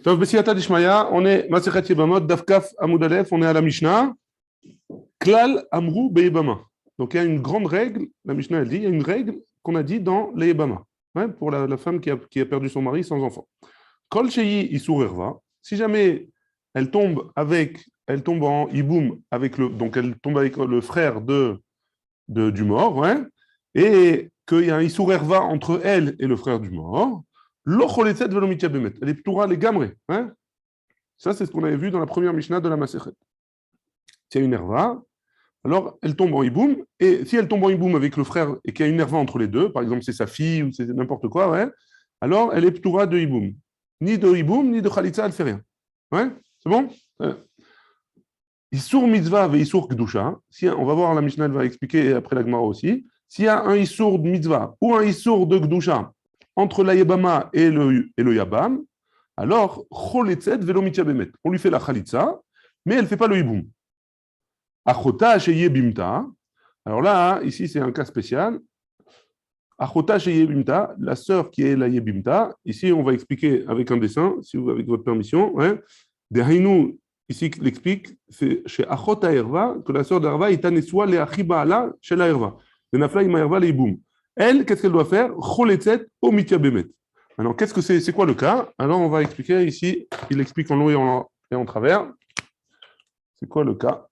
Tov B'siyata Dishmaya, on est Masechet Yebamot, Dafkaf Amud Aleph, on est à la Mishnah. Klal Amru Be'Yebama. Donc il y a une grande règle, la Mishnah elle dit, il y a une règle qu'on a dit dans les Yebama, hein, pour la femme qui a perdu son mari sans enfant. Kol Sheyi Isur Erva, si jamais elle tombe en Iboum, donc elle tombe avec le frère du mort, hein, et qu'il y a un Isur Erva entre elle et le frère du mort, elle est ptoura les gamré. Hein? Ça, c'est ce qu'on avait vu dans la première Mishnah de la Masechet. S'il y a une erva, alors elle tombe en iboum, et si elle tombe en iboum avec le frère et qu'il y a une erva entre les deux, par exemple c'est sa fille ou c'est n'importe quoi, ouais, alors elle est ptoura de iboum. Ni de iboum, ni de khalitza, elle ne fait rien. Ouais? C'est bon? Isur mitzvah et isur kedusha. On va voir la Mishnah, elle va expliquer, et après la Gemara aussi. S'il y a un isur de mitzvah ou un isur de kedusha entre la Yebama et le Yabam, alors, choletzet velo mityabemet. On lui fait la khalitza, mais elle ne fait pas le hiboum. Achota sheye bimta. Alors là, ici, c'est un cas spécial. Achota sheye bimta, la sœur qui est la yebimta. Ici, on va expliquer avec un dessin, si vous avec votre permission. Hein. Dehainu, ici, il explique, c'est chez Achota Erva, que la sœur d'Erva est aneswa le achibala chez la Erva. Le nafla ima Erva le hiboum. Elle, qu'est-ce qu'elle doit faire? Choletzet o mityabemet. Alors, qu'est-ce que c'est quoi le cas? Alors, on va expliquer ici, il explique en long et en travers. C'est quoi le cas?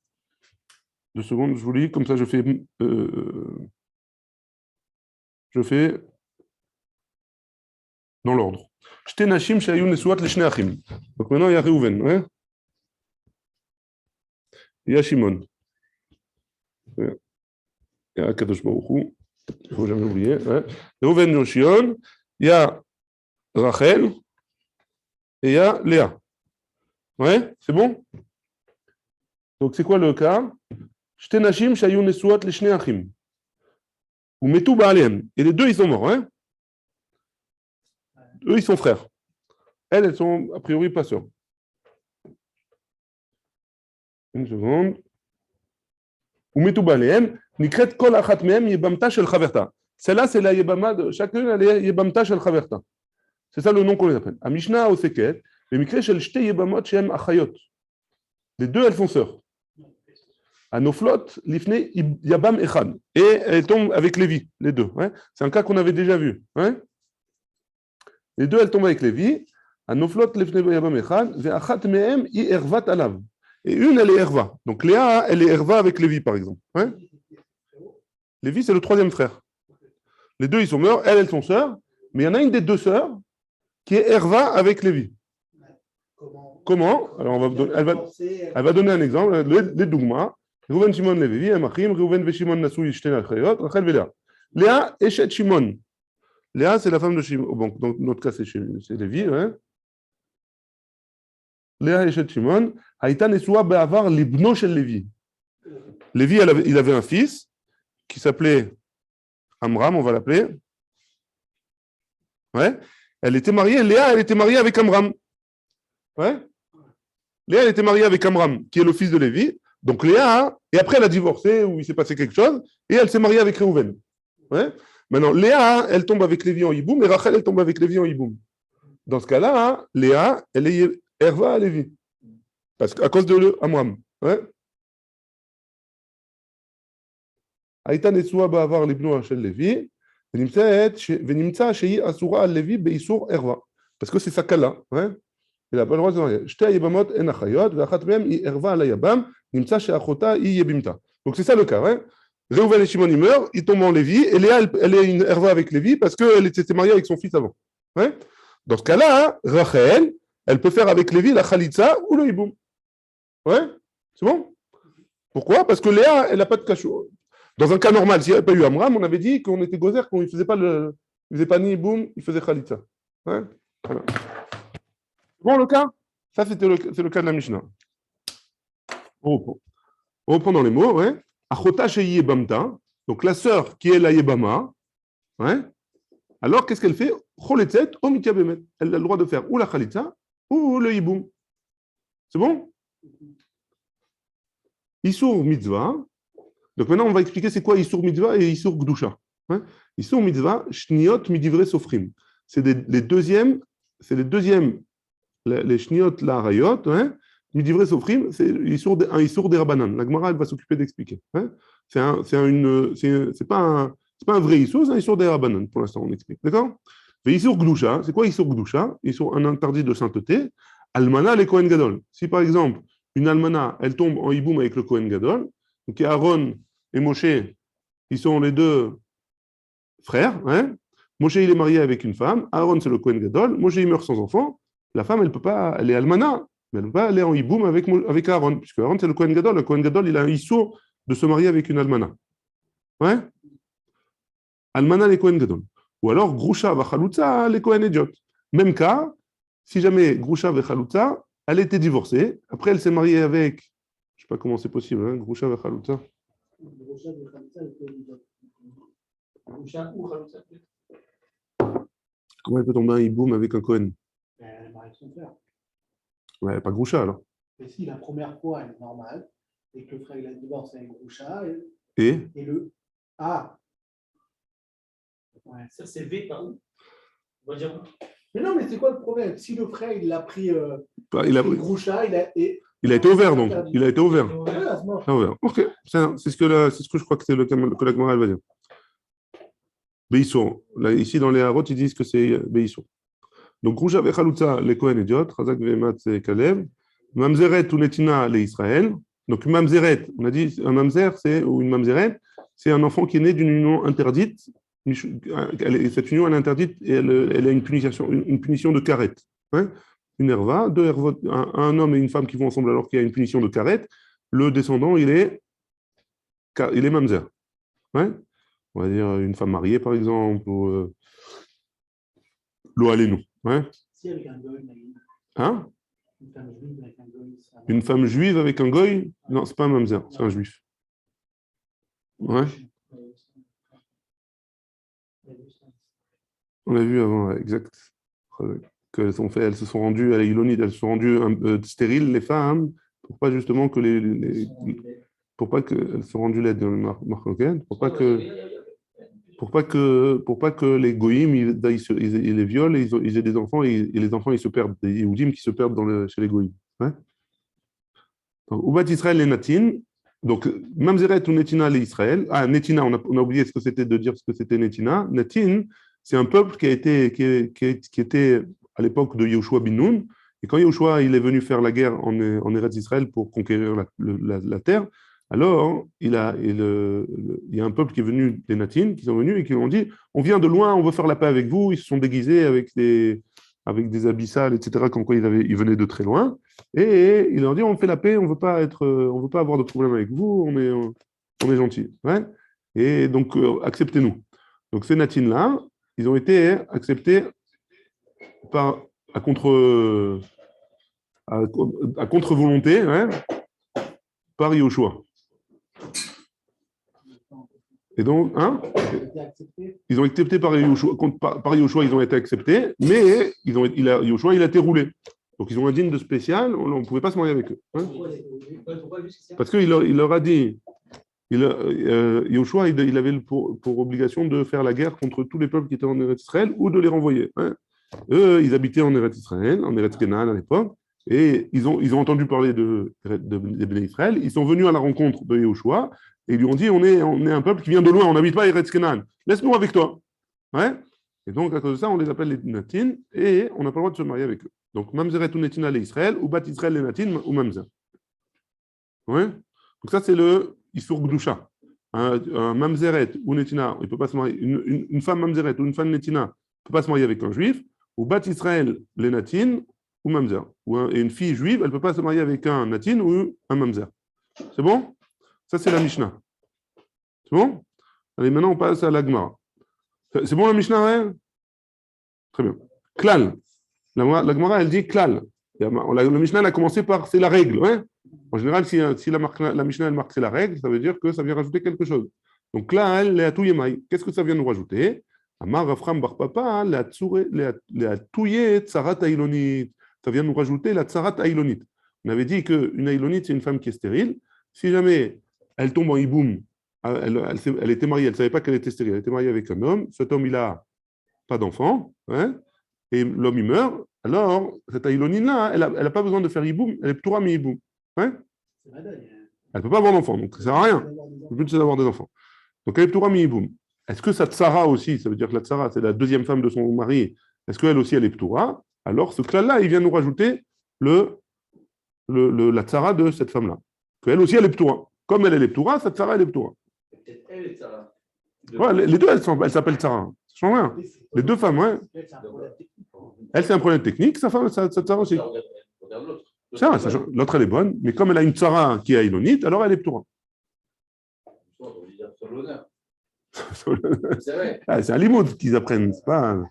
2 secondes, je vous lis, comme ça je fais dans l'ordre. Shte nashim shayu nesuat le shnei achim. Donc maintenant, il y a Reuven, hein? Il y a Shimon. Il y a Kadosh Baruch Hu. Il ne faut jamais oublier. Reuven Yoshion. Il y a Rachel et il y a Léa. Ouais, c'est bon? Donc c'est quoi le cas? Shte nashim shayu nesuat le shnei achim. Ou metu ba'alem. Et les deux, ils sont morts. Hein? Eux, ils sont frères. Elles sont a priori pas sœurs. Une seconde. Ou metu ba'alem. Nikret kol achat mehem yebamta shel chaverta. Celle-là, c'est la yebama de chacune, elle est yebamta shel chaverta. C'est ça le nom qu'on les appelle. A Mishnah au Seket, le mikre shel shte yebamot shem achayot. Les deux, elles font sœurs. À Noflot, l'ifne yabam echad. Et elles tombent avec Lévi, les deux. Hein. C'est un cas qu'on avait déjà vu. Hein. Les deux, elles tombent avec Lévi. À Noflot, l'ifne yabam echad. Ve'achat mehem i ervat alav. Et une, elle est erva. Donc Léa, elle est erva avec Lévi, par exemple. Hein. Lévi, c'est le troisième frère. Les deux, ils sont morts. Elles sont sœurs. Mais il y en a une des deux sœurs qui est erva avec Lévi. Comment? Alors, elle va donner un exemple. Les dougmas. Reuven, Shimon, Lévi, Amachim, Reuven et Shimon Nassou, Yishten Achayot, Rachel et Léa. Léa, Eshet Shimon. Léa, c'est la femme de Shimon. Bon, dans notre cas, c'est Lévi. Hein? Léa, Eshet Shimon. Haïta Nessoua Be'avar Libno Shel Lévi. Lévi, il avait un fils qui s'appelait Amram, on va l'appeler. Ouais. Elle était mariée, Léa, elle était mariée avec Amram. Ouais. Léa, elle était mariée avec Amram, qui est le fils de Lévi. Donc Léa, et après elle a divorcé, ou il s'est passé quelque chose, et elle s'est mariée avec Reuven. Ouais. Maintenant, Léa, elle tombe avec Lévi en Iboum, et Rachel, elle tombe avec Lévi en Iboum. Dans ce cas-là, Léa, elle est Erva à Lévi. Parce qu'à cause de Amram. Ouais. Aïta Nessoua Ba'avar Libno Shel Lévi, Venimtsa Shei Asura al Lévi Beisur Erva. Parce que c'est sa kala. Ouais. Il n'a pas le droit de se marier. Shte Yebamot en achayot, ve'achat mehem i erva ala yabam, nimtsa she'achota i yebimta. Donc c'est ça le cas. Hein? Reuven et Shimon, ils meurent, ils tombent en Lévi, et Léa, elle est une erva avec Lévi parce qu'elle était mariée avec son fils avant. Ouais? Dans ce cas-là, hein, Rachel, elle peut faire avec Lévi la khalitza ou le hiboum. Ouais? C'est bon? Pourquoi? Parce que Léa, elle n'a pas de cachot. Dans un cas normal, s'il n'y avait pas eu Amram, on avait dit qu'on était gozer, qu'on ne faisait pas ni hiboum, il faisait khalitza. Ouais? Voilà. Bon, le cas, ça c'est le cas de la Mishnah. On reprend dans les mots, ouais. Achota shei yebamta, donc la sœur qui est la yebama, ouais. Alors qu'est-ce qu'elle fait? Choletzet o mityabemet. Elle a le droit de faire ou la khalitza ou le hiboum. C'est bon? Isur mitzvah. Donc maintenant on va expliquer c'est quoi Isur mitzvah et Isur gdusha. Ouais. Isur mitzvah, shniot midivre sofrim. C'est les deuxièmes les shniot la rayot, hein, midivre sofrim, c'est un issour des rabanan. La Gemara, elle va s'occuper d'expliquer. Hein. C'est pas un vrai issour, c'est un issour des rabanan, pour l'instant, on explique. D'accord? Mais issour gdusha, c'est quoi issour gdusha? Issour, un interdit de sainteté. Almana, les Kohen Gadol. Si par exemple, une almana, elle tombe en hiboum avec le Kohen Gadol, donc Aaron et Moshe, ils sont les deux frères. Hein. Moshe, il est marié avec une femme. Aaron, c'est le Kohen Gadol. Moshe, il meurt sans enfant. La femme, elle peut pas, elle est almana, mais elle ne peut pas aller en hiboum avec Aaron, puisque Aaron, c'est le Kohen Gadol. Le Kohen Gadol, il a un issour de se marier avec une almana. Ouais? Almana, les Kohen Gadol. Ou alors, Grusha va Chalutza, les Kohen Ediot. Même cas, si jamais Grusha va Chalutza, elle était divorcée. Après, elle s'est mariée avec, je ne sais pas comment c'est possible, hein, Grusha va Chalutza. Comment elle peut tomber un hiboum avec un Kohen? Elle est mariée avec son frère. Ouais, pas Grusha alors. Mais si la première fois, elle est normale, et que le frère il a divorcé avec Grusha, Et le A. Ouais. Ça, c'est V par où? On va dire. Mais non, mais c'est quoi le problème? Si le frère il l'a pris, il a Grusha, il a été ouvert donc. Il a été ouvert. ouvert. Ok, c'est ce que je crois que c'est le que la Gemara elle va dire. Beissour. Là, ici dans les Harot, ils disent que c'est Beissour. Donc, Grusha vechalutza les Kohen Ediot, Chazak ve'emat c'est Kalev, Mamzeret ou Netina les Israël. Donc, Mamzeret, on a dit un Mamzer, ou une Mamzeret, c'est un enfant qui est né d'une union interdite. Cette union, elle est interdite et elle a une punition de karet. Hein, une herva, deux hervot, un homme et une femme qui vont ensemble alors qu'il y a une punition de karet. Le descendant, il est Mamzer. Ouais. On va dire une femme mariée, par exemple, ou l'eau allénou. Ouais. Si avec un goy, Hein? une femme juive avec un goy. Une femme juive avec un goy? Non, c'est pas un mamzer, c'est un juif. Ouais. On l'a vu avant, ouais, exact. Elles se sont rendues à la Ilonide, elles se sont rendues stériles, les femmes, pour pas justement que pour pas qu'elles se rendues laides dans le marcoquet, pour pas que les goïms ils les violent, ils aient des enfants et les enfants ils se perdent, des Yehudim qui se perdent chez les goïms. Ouais. Donc, Ubat Israël les Natin, donc Mamzeret ou Netina les Israël. Ah, Netina, on a oublié ce que c'était de dire ce que c'était Netina. Natin, c'est un peuple qui était à l'époque de Yehoshua bin Nun. Et quand Yehoshua il est venu faire la guerre en Eretz Israël pour conquérir la terre, alors il y a un peuple qui est venu, des Natin, qui sont venus et qui ont dit on vient de loin, on veut faire la paix avec vous. Ils se sont déguisés avec des habits sales, etc., comme quoi ils venaient de très loin. Et il leur dit on fait la paix, on veut pas avoir de problème avec vous, on est gentils. Ouais. Et donc, acceptez-nous. Donc, ces Natines-là, ils ont été acceptés à contre-volonté, ouais, par Yehoshua. Et donc, hein, ils ont été acceptés par Yehoshua, ils ont été acceptés, mais Yehoshua, il a été roulé. Donc, ils ont un digne de spécial, on ne pouvait pas se marier avec eux. Hein. Parce qu'il leur a dit, Yehoshua, il avait pour obligation de faire la guerre contre tous les peuples qui étaient en Eretz Israël ou de les renvoyer. Hein. Eux, ils habitaient en Eretz Israël, en Eretz Canaan à l'époque, et ils ont entendu parler de Bnei Israël. Ils sont venus à la rencontre de Yehoshua et ils lui ont dit on est un peuple qui vient de loin, on n'habite pas à Eretz Canaan. Laisse-nous avec toi. Ouais. Et donc, à cause de ça, on les appelle les Natin et on n'a pas le droit de se marier avec eux. Donc, Mamzeret ou Netina les Israël, ou Bat Israël les Natin ou Mamzer. Ouais. Donc, ça, c'est le Issour Gdusha. Un Mamzeret ou Netina, il ne peut pas se marier. Une femme Mamzeret ou une femme Netina ne peut pas se marier avec un juif. Ou Bat Israël les Natin ou Mamzer. Et une fille juive, elle ne peut pas se marier avec un Natin ou un Mamzer. C'est bon? Ça, c'est la Mishnah. C'est bon? Allez, maintenant, on passe à la Gemara. C'est bon la Mishnah, ouais? Très bien. Klal. La Gemara, elle dit Klal. La Mishnah, elle a commencé par c'est la règle. Ouais? En général, si la Mishnah, elle marque c'est la règle, ça veut dire que ça vient rajouter quelque chose. Donc Klal, Leatou Yemai. Qu'est-ce que ça vient nous rajouter? Amar Rafram Bar Papa, Leatou Tsarat Ailonit. Ça vient nous rajouter la Tsarat Ailonit. On avait dit qu'une Ailonite, c'est une femme qui est stérile. Si jamais elle tombe en hiboum, elle était mariée, elle ne savait pas qu'elle était stérile, elle était mariée avec un homme, cet homme, il n'a pas d'enfant, hein, et l'homme, il meurt, alors cette Aïlonine-là, elle n'a pas besoin de faire Iboum, elle est Ptoura mi Iboum. Ouais, C'est ma deuil. elle ne peut pas avoir d'enfant, donc ça ne sert à rien. Le but, c'est d'avoir des enfants. Donc, elle est Ptoura mi Iboum. Est-ce que sa Tsara aussi, ça veut dire que la Tsara, c'est la deuxième femme de son mari, est-ce qu'elle aussi, elle est Ptoura? Alors, ce clan-là, il vient nous rajouter la Tsara de cette femme-là. Qu'elle aussi, elle est Ptoura. Comme elle est Ptoura, cette Tsara, elle est Ptoura. Peut-être elle et Sarah. Ouais, les deux, elles s'appellent Tsara. Ça change rien. Les deux femmes, ouais. Elle, c'est un problème technique, sa femme, sa Tsara aussi. Regarde l'autre. Ça, l'autre, elle est bonne, mais comme elle a une Tsara qui est Aïlonite, alors elle est Ptoura. On va dire sur l'honneur. C'est vrai. Ah, c'est un limoud qu'ils apprennent, c'est pas.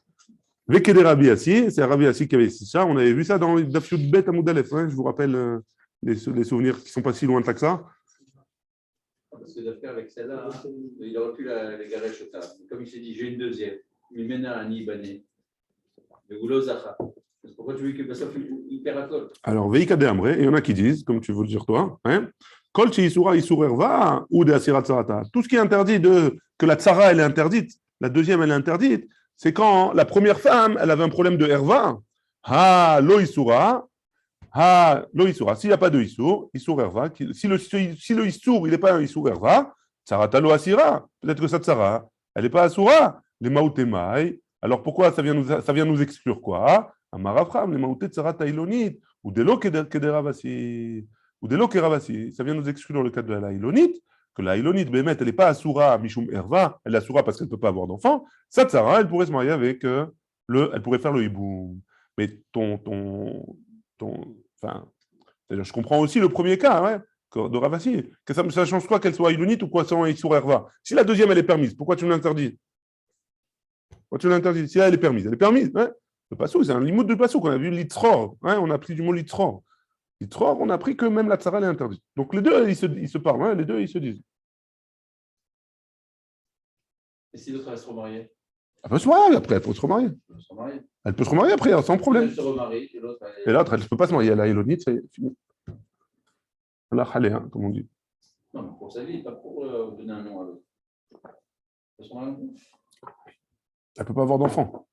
Veke de Rabbi Assi, c'est Rabbi Assi qui avait ça. On avait vu ça dans Dafyud Bet Amoudalef. Hein, je vous rappelle les souvenirs qui ne sont pas si loin de ça. Parce que d'affaire avec celle-là, il aurait pu les garer au cas. Comme il s'est dit, j'ai une deuxième. Il mène à un Ibanais. Le Goulo Zaha. Pourquoi tu veux que ça fait hyper à col? Alors, Veika de Amre, et il y en a qui disent, comme tu veux le dire toi, hein, Kol Isura Isur Erva ou de Asirat Sarata. Tout ce qui est interdit que la Tsara, elle est interdite, la deuxième, elle est interdite, c'est quand la première femme, elle avait un problème de Erva. Ha, lo Isura. Ha, lo Isura. S'il n'y a pas de Isur, Isur Erva. Si le Isur, il n'est pas un Isur Erva, Tsarata lo Asira. Peut-être que sa Tsara, elle n'est pas Asura. Les Maoutemai. Alors pourquoi ça vient nous exclure quoi? Amarafram, les Maouté Tsarata Ilonit. Ou de lo Kederavasi. Ou de lo Keravasi. Ça vient nous exclure dans le cadre de la Ilonite. Que la Ilonite, Bémet, elle n'est pas Asura, Mishum Erva, elle est Asura parce qu'elle ne peut pas avoir d'enfant. Sa Tsara, elle pourrait se marier avec elle pourrait faire le hiboum. Mais enfin, je comprends aussi le premier cas, ouais, de Ravasi. Que ça change quoi qu'elle soit Ilonite ou quoi soit Isur Erva? Si la deuxième, elle est permise, pourquoi tu l'interdis? Pourquoi tu l'interdis? Si elle est permise, ouais. Le passou, c'est un limoud de passou qu'on a vu l'itzror. Ouais, on a appris du mot l'itzror. L'itzror, on a appris que même la tsara, elle est interdite. Donc les deux, ils se parlent, hein, les deux, ils se disent. Et si l'autre, elle se remarie? Elle peut se marier après, elle peut se remarier. Elle peut se remarier après, sans problème. Elle se remarie, et l'autre, Et l'autre, elle ne peut pas se marier. Elle a Elonite, c'est fini. Elle a Khalé, hein, comme on dit. Non, mais pour sa vie, pas pour donner un nom à l'autre. Elle ne peut pas avoir d'enfant.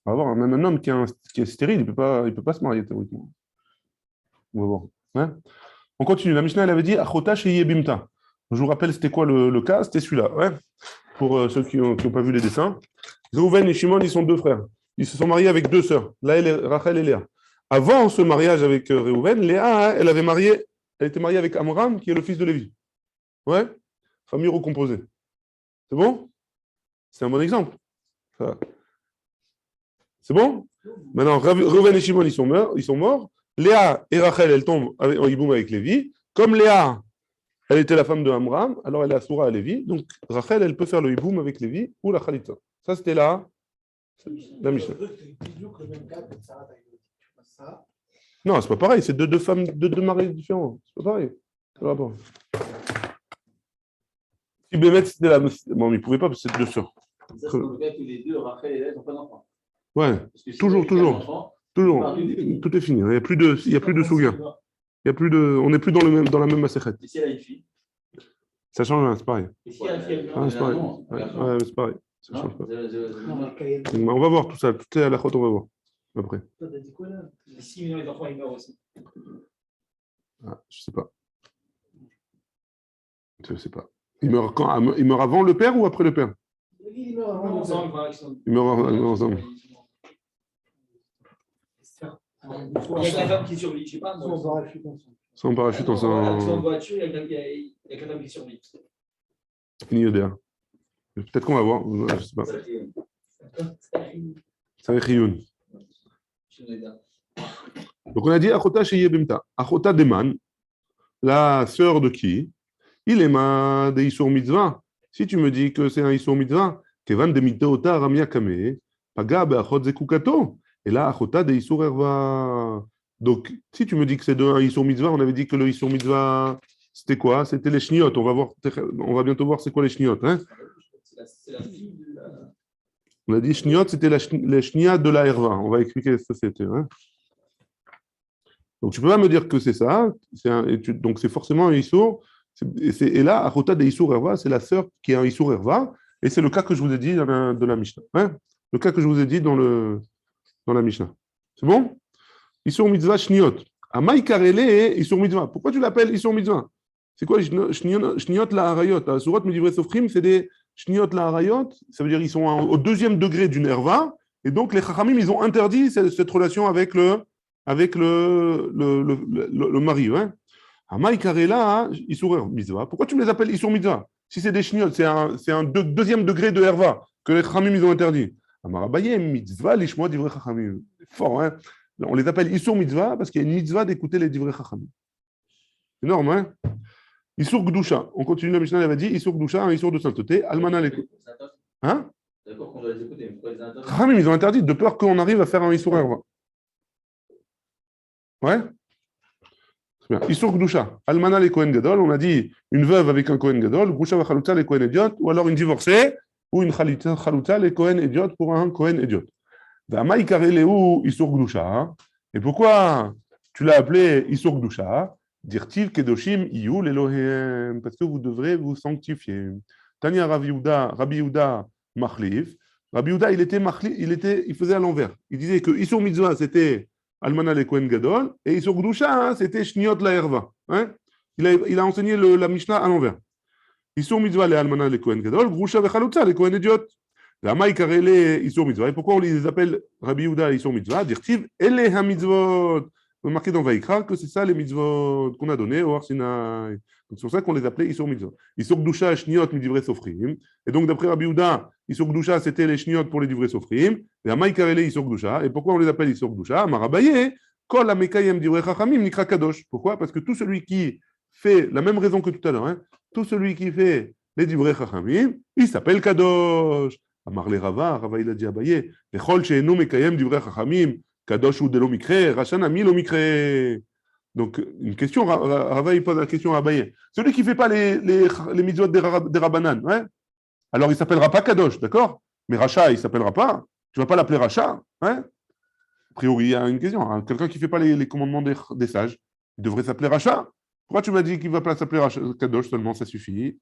On va voir, même un homme qui est stérile, il ne peut pas se marier théoriquement. On va voir. Ouais. On continue. La Mishnah, elle avait dit Achota Sheye Bimta. Je vous rappelle, c'était quoi le cas? C'était celui-là. Ouais. Pour ceux qui n'ont pas vu les dessins. Reuven et Shimon, ils sont deux frères. Ils se sont mariés avec deux sœurs, Rachel et Léa. Avant ce mariage avec Reuven, Léa, elle était mariée avec Amram, qui est le fils de Lévi. Ouais. Famille recomposée. C'est bon? C'est un bon exemple. Ça. C'est bon? Maintenant, Reuven et Shimon, ils sont morts. Léa et Rachel, elles tombent en hiboum avec Lévi. Comme Léa, elle était la femme de Amram, alors elle est assoura à Lévi. Donc, Rachel, elle peut faire le hiboum avec Lévi ou la Khalitza. Ça, c'était la Mishnah. Non, c'est pas pareil. C'est deux femmes, deux maris différents. C'est pas pareil. Si Bémet, c'était la... Bon, il ne pouvait pas parce que c'est deux sœurs. Ça, c'est dans le cas que les deux, Rachel et Léa, n'ont pas d'enfant. Ouais, toujours. Tout est fini. Il n'y a plus de souga. On n'est plus dans la même masséchet. Et si elle a une fille? Ça change, hein, c'est pareil. Et si elle a une fille? C'est pareil. Ouais, c'est pareil. Ça change pas. Non, On va voir tout ça. Tout est à la faute, on va voir. Après. toi, t'as dit quoi là? Si les enfants, ils meurent aussi. Ah, je sais pas. Je sais pas. Il meurt quand? Il meurt avant le père ou après le père? Il meurt avant Ensemble, Il meurt ensemble. Il y a la femme qui survit, je sais pas. son parachute ensemble. Sans parachute, Voilà, en ensemble. voiture, il y a la femme qui survit. Fini EDA. Peut-être qu'on va voir. Je sais pas. Ça va être Rioun. Donc on a dit Achota Sheye Bimta. Achota Deman, la sœur de qui? Il est ma de Isur Mitzvah. Si tu me dis que c'est un Isur Mitzvah, Kevan de Miteota Ramia Kame, Paga Beachot Zekukato. Et là, Achota de Isur Erva. Donc, si tu me dis que c'est un Isur Mitzvah, on avait dit que le Isur Mitzvah, c'était quoi? C'était les Shniot. On va bientôt voir c'est quoi les Shniot. Hein? C'est la fille de la... On a dit Shniot, c'était les Shnia de la Erva. On va expliquer ce que c'était. Hein? Donc, tu ne peux pas me dire que c'est ça. Donc, c'est forcément un Isur. Et là, Achota de Isur Erva, c'est la sœur qui est un Isur Erva. Et c'est le cas que je vous ai dit de la Mishnah. Hein? Le cas que je vous ai dit dans le dans la Mishnah. C'est bon? Isur mitzvah shniot. Amai karele isur mitzvah. Pourquoi tu l'appelles isur mitzvah? C'est quoi shniot la harayot? Surat Medivre Sofrim, c'est des shniot la harayot. Ça veut dire qu'ils sont au deuxième degré d'une erva. Et donc les chachamim, ils ont interdit cette relation avec le mari. Hein? Amai karela isur mitzvah. Pourquoi tu me les appelles isur mitzvah? Si c'est des shniot, c'est un deuxième degré de erva que les chachamim, ils ont interdit. Amarabaye mitzvah lishmoa divrei chachamim. Fort, hein? On les appelle Isur Mitzvah parce qu'il y a une mitzvah d'écouter les divrei chachamim. Énorme, hein? Isur Gdusha. On continue, la Mishnah, elle avait dit Isur Gdusha, un Isur de sainteté. Almana les. Hein? D'accord qu'on doit les écouter, mais pourquoi les interdire? Chachamim, ils ont interdit de peur qu'on arrive à faire un Isur Erva. Ouais? Très bien. Isur Gdusha. Almana les Kohen Gadol. On a dit une veuve avec un Kohen Gadol. Gdusha va Chaluta les Kohen Idiot. Ou alors une divorcée. Ou une Chaluta les Kohen Idiot pour un Kohen Idiot. Et pourquoi tu l'as appelé Isur Gdusha? Dirtiv Kedoshim Iyu l'Elohem, parce que vous devrez vous sanctifier. Tania Rabbi Yehuda Machlif. Rabbi Yehuda, il faisait à l'envers. Il disait que Isur Mitzvah, c'était Almana le Kohen Gadol, et Isur Gdusha, c'était Shniot la Erva. Hein? Il a enseigné la Mishnah à l'envers. Isur Mitzvah le Almana le Kohen Gadol, Grusha vechalutza le Kohen Idiot. La Maïkarele Isur Mitzvah. Et pourquoi on les appelle Rabbi Yehuda Isur Mitzvah? Dirtiv Ele HaMitzvot. On marqué dans Vaikra que c'est ça les mitzvot qu'on a donné au Har Sinai. C'est pour ça qu'on les appelait Isur Mitzvot. Isur Gdusha Shniot Midivrei Sofrim. Et donc d'après Rabbi Yehuda, Isur Gdusha c'était les Shniot pour les Divrei Sofrim. Et la Maïkarele Isur Gdusha. Et pourquoi on les appelle Isur Gdusha? Marabaye Kol HaMekayem Divrei Chachamim Nikra Kadosh. Pourquoi? Parce que tout celui qui fait la même raison que tout à l'heure, hein, tout celui qui fait les Divrei Chachamim, il s'appelle Kadosh. Amar le Rava il a dit Abaye, Lechol she'enu mekayem divrei chachamim, kadosh ou de lo mikre, rachan ami lo mikre. Donc, une question, Rava il pose la question à Abaye. Celui qui ne fait pas les mitzvot des Rabbanan, ouais, alors il ne s'appellera pas Kadosh, d'accord? Mais Racha, il ne s'appellera pas. Tu ne vas pas l'appeler Racha, ouais? A priori, il y a une question. Hein. Quelqu'un qui ne fait pas les commandements des sages, il devrait s'appeler Racha. Pourquoi tu m'as dit qu'il ne va pas s'appeler Kadosh seulement, ça suffit?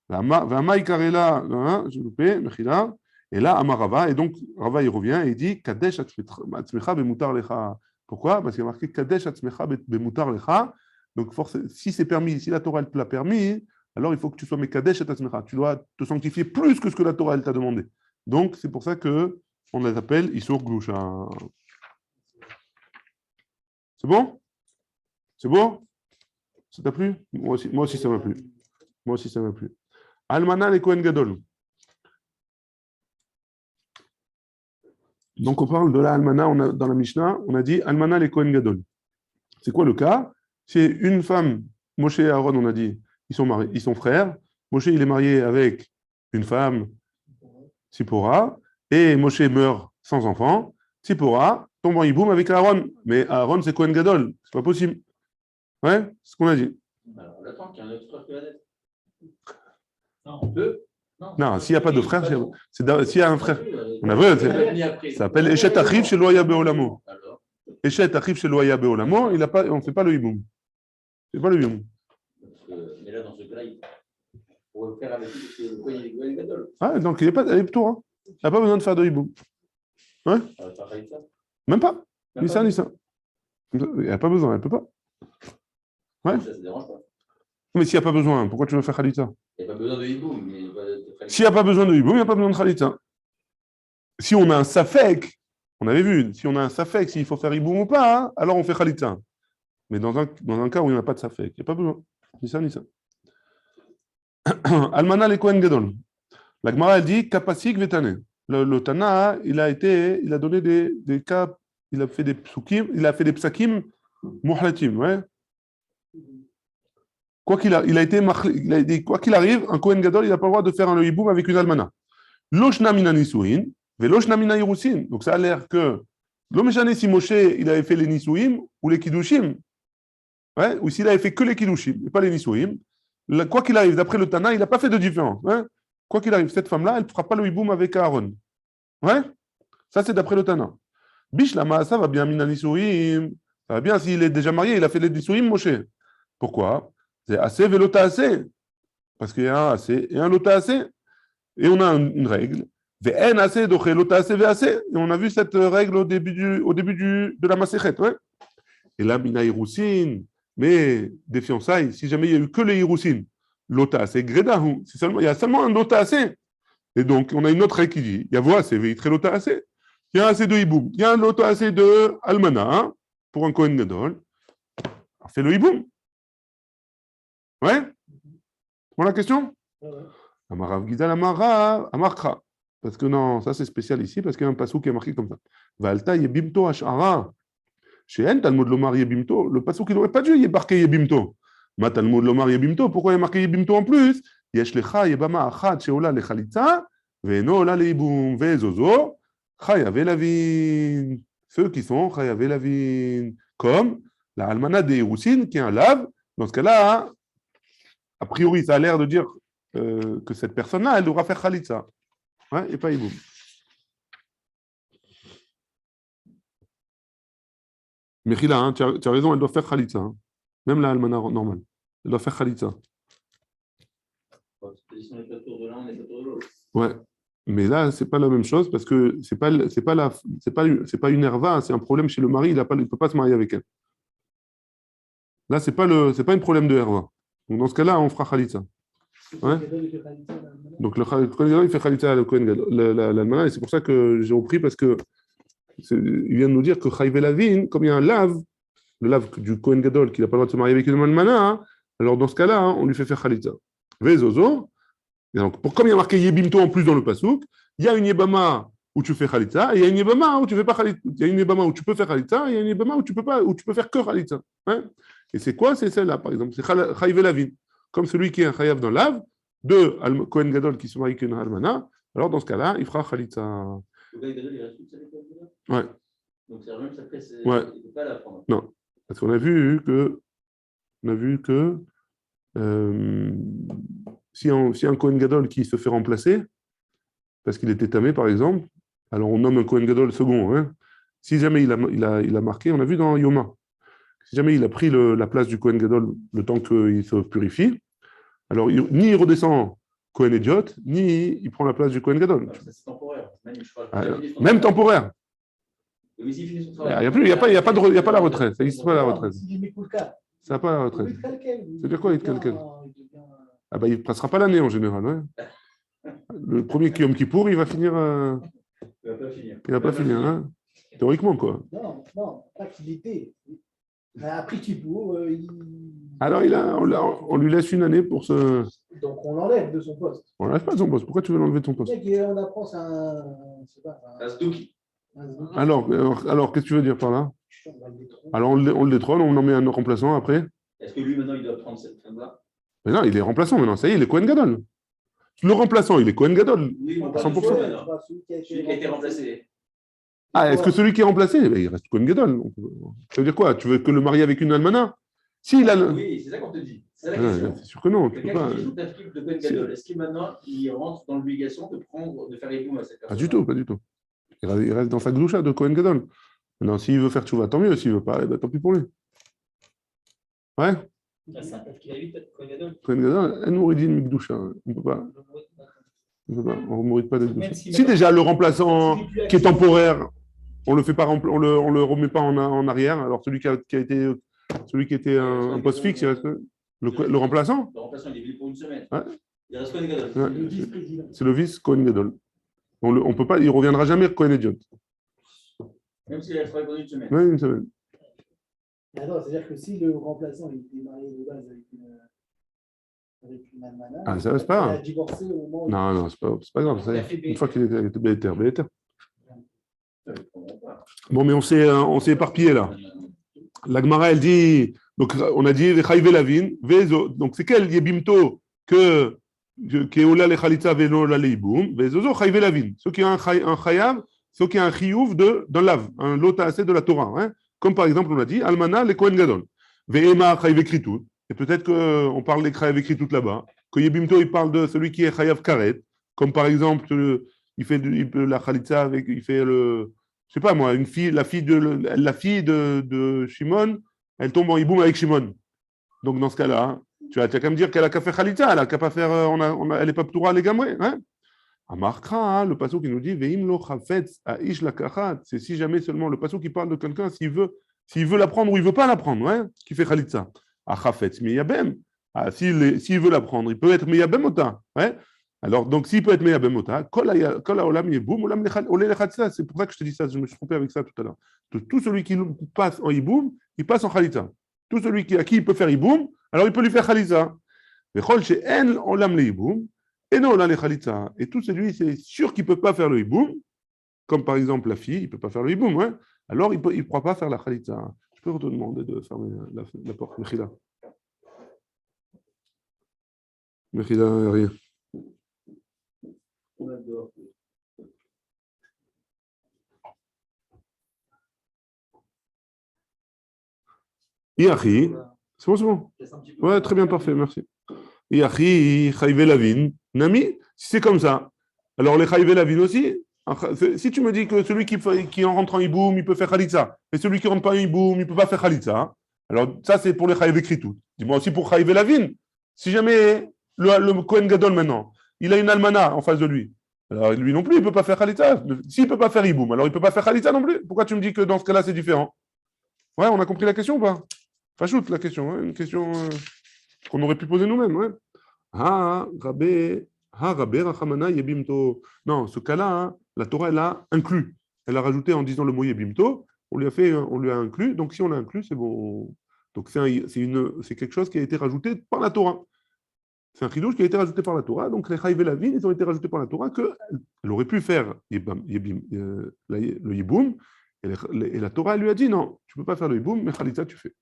V'amai karela, j'ai loupé, mechila. Et là, Amar Rava, et donc Rava il revient et il dit Kadesh atzmecha bemutar lecha. Pourquoi? Parce qu'il y a marqué Kadesh atzmecha bemutar lecha. Donc, si c'est permis, si la Torah elle te l'a permis, alors il faut que tu sois Mekadesh atzmecha. Tu dois te sanctifier plus que ce que la Torah elle t'a demandé. Donc, c'est pour ça qu'on les appelle Isur Gdusha. C'est bon? C'est bon? Ça t'a plu? Moi aussi ça m'a plu. Moi aussi ça m'a plu. Almana le Kohen Gadol. Donc, on parle de la Almana, dans la Mishnah, on a dit Almana les Kohen Gadol. C'est quoi le cas? C'est une femme, Moshe et Aaron, on a dit, ils sont frères. Moshe, il est marié avec une femme, Tzipora, et Moshe meurt sans enfant. Tzipora tombe en hiboum avec Aaron. Mais Aaron, c'est Kohen Gadol. C'est pas possible. Ouais, c'est ce qu'on a dit. Alors, on attend qu'il y ait un autre frère qui va naître. Non, On peut? Non, s'il n'y a pas de frère, s'il y a un frère. On a vu, ça s'appelle Eshet Achiv chez Loya Beolamo. Eshet Achiv chez Loya Beolamo, on ne fait pas le hiboum. C'est pas le hiboum. Mais là, dans ce cas-là, il faut faire avec lui le Kohen Gadol. Ah, donc il n'est pas pour. Hein. Il n'a pas besoin de faire de hiboum. Ouais? Même pas. Ni ça, ni ça. Il n'y a pas besoin, elle ne peut pas. Ouais? Ça ne dérange pas. Mais s'il n'y a pas besoin, pourquoi tu veux faire Khalitza? Il n'y a pas besoin de hiboum. S'il n'y a pas besoin de hiboum, il n'y a pas besoin de Khalitza. Si on a un safek, on avait vu, si on a un safek, s'il faut faire hiboum ou pas, hein, alors on fait Khalitza. Mais dans un cas où il n'y a pas de safek, il n'y a pas besoin. Ni ça, ni ça. Almana le Kohen Gadol. La Gemara, elle dit Kapasik vetane. Le Tana, il a donné des cas, il a fait des psukim, il a fait des psakim muhlatim, ouais. Quoi qu'il arrive, un Kohen Gadol, il n'a pas le droit de faire un hiboum avec une almana. Loshna mina nisuin, veloshna mina irusin. Donc ça a l'air que, l'omeshane si Moshe, il avait fait les nisuim ou les kiddushim, ouais, ou s'il avait fait que les kiddushim, et pas les nisuim. Quoi qu'il arrive, d'après le Tana, il n'a pas fait de différence. Ouais. Quoi qu'il arrive, cette femme-là, elle ne fera pas le hiboum avec Aaron. Ouais? Ça, c'est d'après le Tana. Bishlama, ça va bien, mina nisuim. Ça va bien s'il est déjà marié, il a fait les nisuim, Moshe. Pourquoi? C'est assez velota assez. Parce qu'il y a un assez et un lota assez. Et on a une règle. Ve'en assez doché, l'ota assez ve'assé. Et on a vu cette règle au début de la Maséchet, ouais. Et là, mina irousin, mais des fiançailles, si jamais il n'y a eu que les irousin, l'ota assez grédahu, il y a seulement un lota assez. Et donc, on a une autre règle qui dit, il y a voix assez, ve'itre l'ota assez. Il y a assez de hiboum, il y a un lota assez de almana, pour un Kohen Gadol. Alors, fais le hiboum. Ouais? Voilà la question? Amarav Gidal Amara, Amarkra. Parce que non, ça c'est spécial ici, parce qu'il y a un passou qui est marqué comme ça. Valta Yebimto Ashara. Chez En, Talmud Lomar Yebimto. Le passou qui n'aurait pas dû y marqué Yebimto. Ma Talmud Lomar Yebimto. Pourquoi il y a marqué Yebimto en plus? Yeshlecha Yebama Achat Sheola Lechalitza. Veno Ola Leibum Vezozo. Chayav Elavin. Ceux qui sont Chayav Elavin. Comme la Almana de Roussine, qui est un lave. Dans ce cas-là, a priori, ça a l'air de dire que cette personne-là, elle devra faire Khalitza. Ouais, et pas Iboum. Mais Khila, hein, tu as raison, elle doit faire Khalitza. Hein. Même la Almana normale. Elle doit faire Khalitza. Ouais. Mais là, c'est pas la même chose parce que c'est pas une erva, c'est un problème chez le mari, il ne peut pas se marier avec elle. Là, c'est pas un problème de erva. Donc dans ce cas-là, on fera Khalitza. Ouais. Donc le Kohen Gadol, il fait Khalitza à le Kohen Gadol, l'Almana, et c'est pour ça que j'ai repris, parce que il vient de nous dire que Chayve Lavin, comme il y a un lave, le lave du Kohen Gadol, qui n'a pas le droit de se marier avec une Almana, hein, alors dans ce cas-là, hein, on lui fait faire Khalitza. Vezozo, et donc comme il y a marqué Yebimto en plus dans le Pasuk, il y a une Yebama où tu fais Khalitza, et il y a une Yebama où tu fais pas Khalitza, il y a une Yebama où tu peux faire Khalitza, et il y a une Yebama où tu peux faire que Khalitza. Hein. Et c'est quoi? C'est celle-là, par exemple, c'est Chayve Lavin. Comme celui qui est un chayav dans l'ave, de Kohen Gadol qui se marie avec une almana, alors dans ce cas-là, il fera Khalitza. Le Kohen Gadol, il reste toute sa Kohen Gadol. Ouais. Donc c'est même après, ouais. Il ne peut pas la prendre. Non, parce qu'on a vu que, si un Kohen Gadol qui se fait remplacer, parce qu'il était tamé par exemple, alors on nomme un Kohen Gadol second. Hein. Si jamais il a marqué, on a vu dans Yoma, si jamais il a pris la place du Kohen Gadol le temps qu'il se purifie, alors ni il redescend Kohen Idiot, ni il prend la place du Kohen Gadol. C'est temporaire. Même temporaire. Il n'y a pas la retraite. Ça n'existe pas la retraite. Ça n'a pas la retraite. C'est-à-dire quoi, il te calcule? Ah bah, il ne passera pas l'année en général. Ouais. Le premier Yom Kippour, il va finir. Il ne va pas finir. Hein. Théoriquement, quoi. Non, pas qu'il était. Après Kippour, alors, on lui laisse une année pour se. Donc, on l'enlève de son poste. On l'enlève pas de son poste. Pourquoi tu veux l'enlever de ton poste? On apprend ça un Zdouki. Alors, qu'est-ce que tu veux dire par là? Alors, on le détrône, on en met un remplaçant après. Est-ce que lui, maintenant, il doit prendre cette femme-là? Mais non, il est remplaçant maintenant. Ça y est, il est Kohen Gadol. Le remplaçant, il est Kohen Gadol. Oui, 100%. Celui qui a été remplacé. Ah, est-ce que celui qui est remplacé, il reste Kohen Gadol? Ça veut dire quoi? Tu veux que le marier avec une almana? Oui, c'est ça qu'on te dit. C'est la question. C'est sûr que non. Tu peux pas. De Kohen Gadol, est-ce qu'il maintenant il rentre dans l'obligation de faire époux à cette personne? Pas du tout, pas du tout. Il reste dans sa gloucha de Kohen Gadol. Maintenant, s'il veut faire tchouva, tant mieux. S'il ne veut pas, tant pis pour lui. Ouais. Parce qu'il a 8 Kohen Gadol. Kohen Gadol, elle mourit migdoucha. On ne peut pas. On ne mourit pas de gloucha. Si déjà le remplaçant qui est temporaire, on le fait pas, on le remet pas en arrière. Alors celui qui était un poste fixe, il reste le remplaçant. Le remplaçant, il est venu pour une semaine. Ouais. Il reste Kohen Gadol. Ouais. C'est le vice Kohen Gadol. On peut pas, il reviendra jamais Kohen Idiot. Même s'il a travaillé pendant une semaine. Oui, une semaine. Alors, c'est-à-dire que si le remplaçant il était marié de base avec une almana, ça c'est pas. Il a divorcé au moment où. Non, c'est pas grave. Ça, une fois qu'il était Béter. Bon, mais on s'est éparpillé là. La Gemara, elle dit, donc on a dit Chayve Lavin, donc c'est quel Yebimto que Ola le Khalitza Veno la Leiboum, Vezozo Chayve Lavin, ceux qui ont un Chayav, ceux qui ont un Chiyuv d'un lave, un lota assez de la Torah, hein, comme par exemple on a dit Almana le Kohen Gadol, Ve'ema Chayve Kritut, et peut-être qu'on parle des Chayve Kritut là-bas, que Yebimto il parle de celui qui est Chayav Karet, comme par exemple il fait la Khalitza avec, il fait le. Je sais pas moi, la fille de Shimon, elle tombe en hiboum avec Shimon. Donc dans ce cas-là, tu as qu'à me dire qu'elle a qu'à faire Khalitza, elle a qu'à pas faire, elle n'est pas ptoura les gamrés. Hein, Amarkra, le pasuk qui nous dit Veim lo chafetz aish lakachat, c'est si jamais seulement le pasuk qui parle de quelqu'un s'il veut l'apprendre ou il veut pas l'apprendre, hein, qui fait chalitza. A chafetz miyabem. Ah, s'il veut l'apprendre, il peut être miyabem ota, hein. Alors, donc, s'il peut être miyabem ota, kol haolam yeboum, olam olé lechatza. C'est pour ça que je te dis ça, je me suis trompé avec ça tout à l'heure. Tout celui qui passe en iboum, il passe en chalitza. Tout celui à qui il peut faire iboum, alors il peut lui faire chalitza. Vechol she'en olam leiboum. Et non, là, les khalitza. Et tout celui, c'est sûr qu'il ne peut pas faire le hiboum, comme par exemple la fille, il ne peut pas faire le hiboum, hein. Alors il ne pourra pas faire la khalitza. Je peux te demander de fermer la porte, Mechila. Mechila, rien. Iachi, c'est bon. Ouais, très bien, parfait, merci. Iachi, Chayve Lavin, Nami, si c'est comme ça, alors les Chayve Lavin aussi, si tu me dis que celui qui en rentre en Iboum, il peut faire Khalitza, et celui qui rentre pas en Iboum, il ne peut pas faire Khalitza, alors ça c'est pour les Chayve Kritout. Dis-moi aussi pour Chayve Lavin, si jamais le Kohen Gadol maintenant, il a une almana en face de lui, alors lui non plus, il ne peut pas faire Khalitza. S'il ne peut pas faire Iboum, alors il ne peut pas faire Khalitza non plus. Pourquoi tu me dis que dans ce cas-là c'est différent? Ouais, on a compris la question ou pas? Fachoute la question, hein, une question qu'on aurait pu poser nous-mêmes. Ouais. Rabé Rachamana Yebimto. Non, ce cas-là, hein, la Torah, elle a inclus. Elle a rajouté en disant le mot Yebimto, on lui a inclus. Donc si on l'a inclus, c'est bon. Donc c'est quelque chose qui a été rajouté par la Torah. C'est un chidouche qui a été rajouté par la Torah. Donc les Chayve Lavin, ils ont été rajoutés par la Torah qu'elle aurait pu faire le Yiboum. Et la Torah, elle lui a dit non, tu ne peux pas faire le Yiboum, mais Khalitza, tu fais.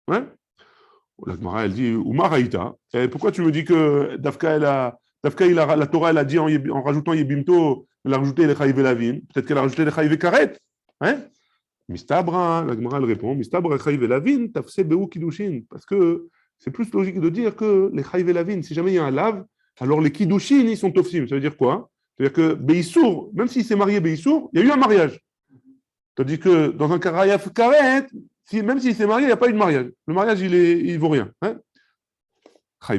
Ouais. La Gemara, elle dit Oumar Haïta. Pourquoi tu me dis que la Torah, elle a dit en rajoutant Yebimto, elle a rajouté les Chayve Lavin. Peut-être qu'elle a rajouté les Chayve Karet. Hein? Mistabra, la Gemara, elle répond Mistabra Chayve Lavin, tafse beou kiddushin. Parce que c'est plus logique de dire que les Chayve Lavin, si jamais il y a un lave, alors les kiddushin, ils sont tofsim. Ça veut dire quoi? C'est-à-dire que Beissour, même s'il s'est marié Beissour, il y a eu un mariage. C'est-à-dire que dans un Karayaf Karet, même s'il s'est marié, il n'y a pas eu de mariage. Le mariage, il ne vaut rien. Hein. Et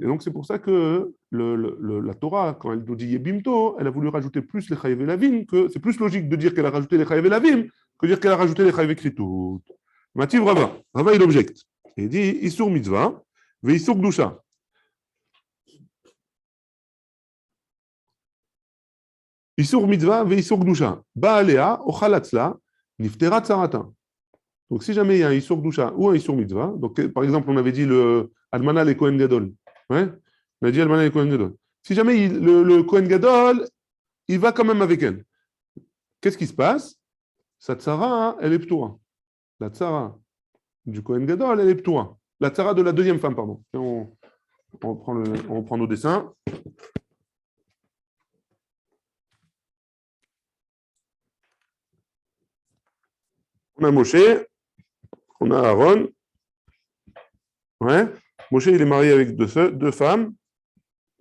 donc, c'est pour ça que la Torah, quand elle nous dit Yebimto, elle a voulu rajouter plus les Chayev Lavim, que c'est plus logique de dire qu'elle a rajouté les Chayev Lavim que de dire qu'elle a rajouté les Chayev Kritout. Mativ Rava. Rava, il objecte. Il dit Isur Mitzvah, ve Isur Gdusha. Isur Mitzvah, ve Isur Gdusha. Baalea, Ochalatzla, Niftera Tsarata. Donc, si jamais il y a un Isur Gdusha ou un Isur Mitzvah, donc par exemple, on avait dit le Almana le Kohen Gadol. Ouais, on a dit Almana le Kohen Gadol. Si jamais le Kohen Gadol, il va quand même avec elle. Qu'est-ce qui se passe? Sa tsara, elle est ptoura. La tsara du Kohen Gadol, elle est ptoura. La tsara de la deuxième femme, pardon. On reprend nos dessins. On a Moshe. On a Aaron. Ouais. Moshe, il est marié avec deux femmes.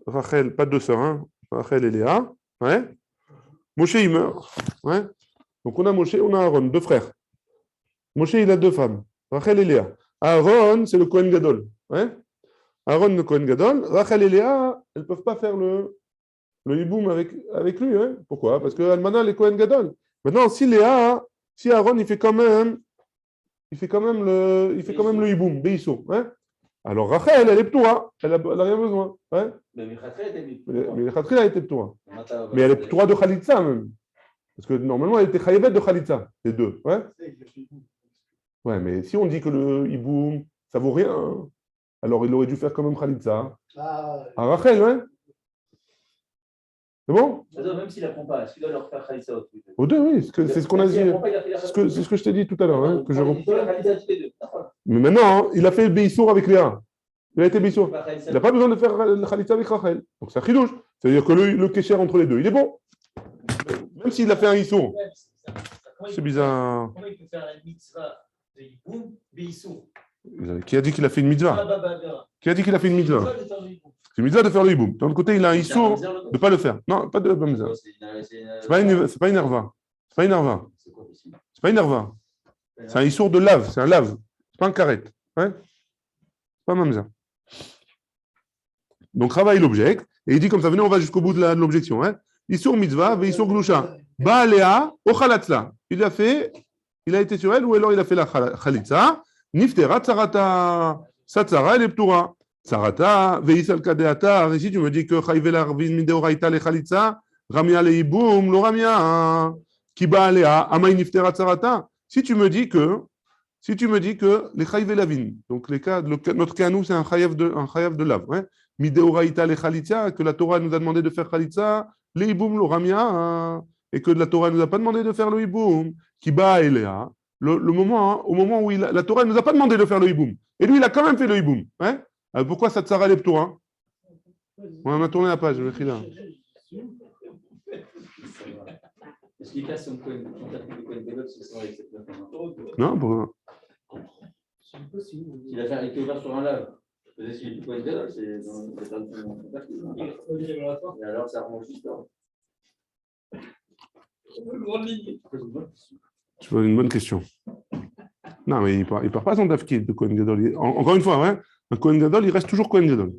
Rachel, pas deux sœurs, hein. Rachel et Léa. Ouais. Moshe, il meurt. Ouais. Donc on a Moshe, on a Aaron, deux frères. Moshe, il a deux femmes. Rachel et Léa. Aaron, c'est le Kohen Gadol. Ouais. Aaron, le Kohen Gadol. Rachel et Léa, elles ne peuvent pas faire le hiboum avec lui. Hein. Pourquoi? Parce que Almana, les Kohen Gadol. Maintenant, si Aaron, il fait quand même le hiboum, Beisso. Hein? Alors Rachel, elle est ptoura, elle n'a rien besoin. Hein? Mais Rachel a été ptoura. Mais elle est ptoura de Khalitza même. Parce que normalement, elle était chayevet de Khalitza, les deux. Ouais? Ouais, mais si on dit que le hiboum, ça vaut rien, hein, alors il aurait dû faire quand même Khalitza. À Rachel, ouais? C'est bon? Même s'il n'apprend pas, est-ce qu'il doit leur faire Khalitza au truc? Aux deux, oui, c'est ce qu'on a dit. C'est ce que je t'ai dit tout à l'heure. Hein, mais maintenant, il a fait le Beissour avec Léa. Il a été Beissour. Il n'a pas besoin de faire le Khalitza avec Rachel. Donc c'est un chidouche. C'est-à-dire que le kécher entre les deux, il est bon. Même s'il a fait un Issour. C'est bizarre. Comment il peut faire la mitzvah de Yiboum, Beissour? Qui a dit qu'il a fait une mitzvah? Qui a dit qu'il a fait une mitzvah? C'est une mitzvah de faire le hiboum. De l'autre côté, il a un issour de ne pas le faire. Non, pas de mitzvah. C'est pas une erva. C'est pas une erva. C'est pas une erva. C'est un issour de lave. C'est un lave. C'est pas un carré. Ouais? C'est pas un mamza. Donc, Rava, il objecte. Et il dit comme ça, venez, on va jusqu'au bout de l'objection. Hein. Isur mitzvah, ve isur glusha. Baalea, o chalatzla. Il a été sur elle, ou alors il a fait la chalitza. Niftera tsarata. Sa tsara, elle est ptura. Tsarata, veisal kadeata. Ici, tu me dis que chayve l'arvin mideoraita le chalitza. Ramia le iboum, lo ramia. Ki baalea, amay niftera tsarata. Si tu me dis que les chayve lavin, donc notre cas, nous, c'est un chayav de lave. Ouais. Mideoraita le chalitza, que la Torah nous a demandé de faire chalitza. Le iboum, lo ramia. Et que la Torah ne nous a pas demandé de faire le hiboum, qui bat Eléa, au moment où la Torah ne nous a pas demandé de faire le hiboum. Et lui, il a quand même fait le hiboum. Hein. Pourquoi ça tsara leptura? On a tourné la page, le là. Est-ce qu'il casse son coin? Non, pourquoi? C'est possible. Il a été ouvert sur un lave. Peut-être qu'il est tout coin de c'est dans et alors, ça remonte l'histoire. Tu vois, une bonne question. Non, mais il part pas son tafkid de Kohen Gadol. Encore une fois, ouais, un Kohen Gadol, il reste toujours Kohen Gadol.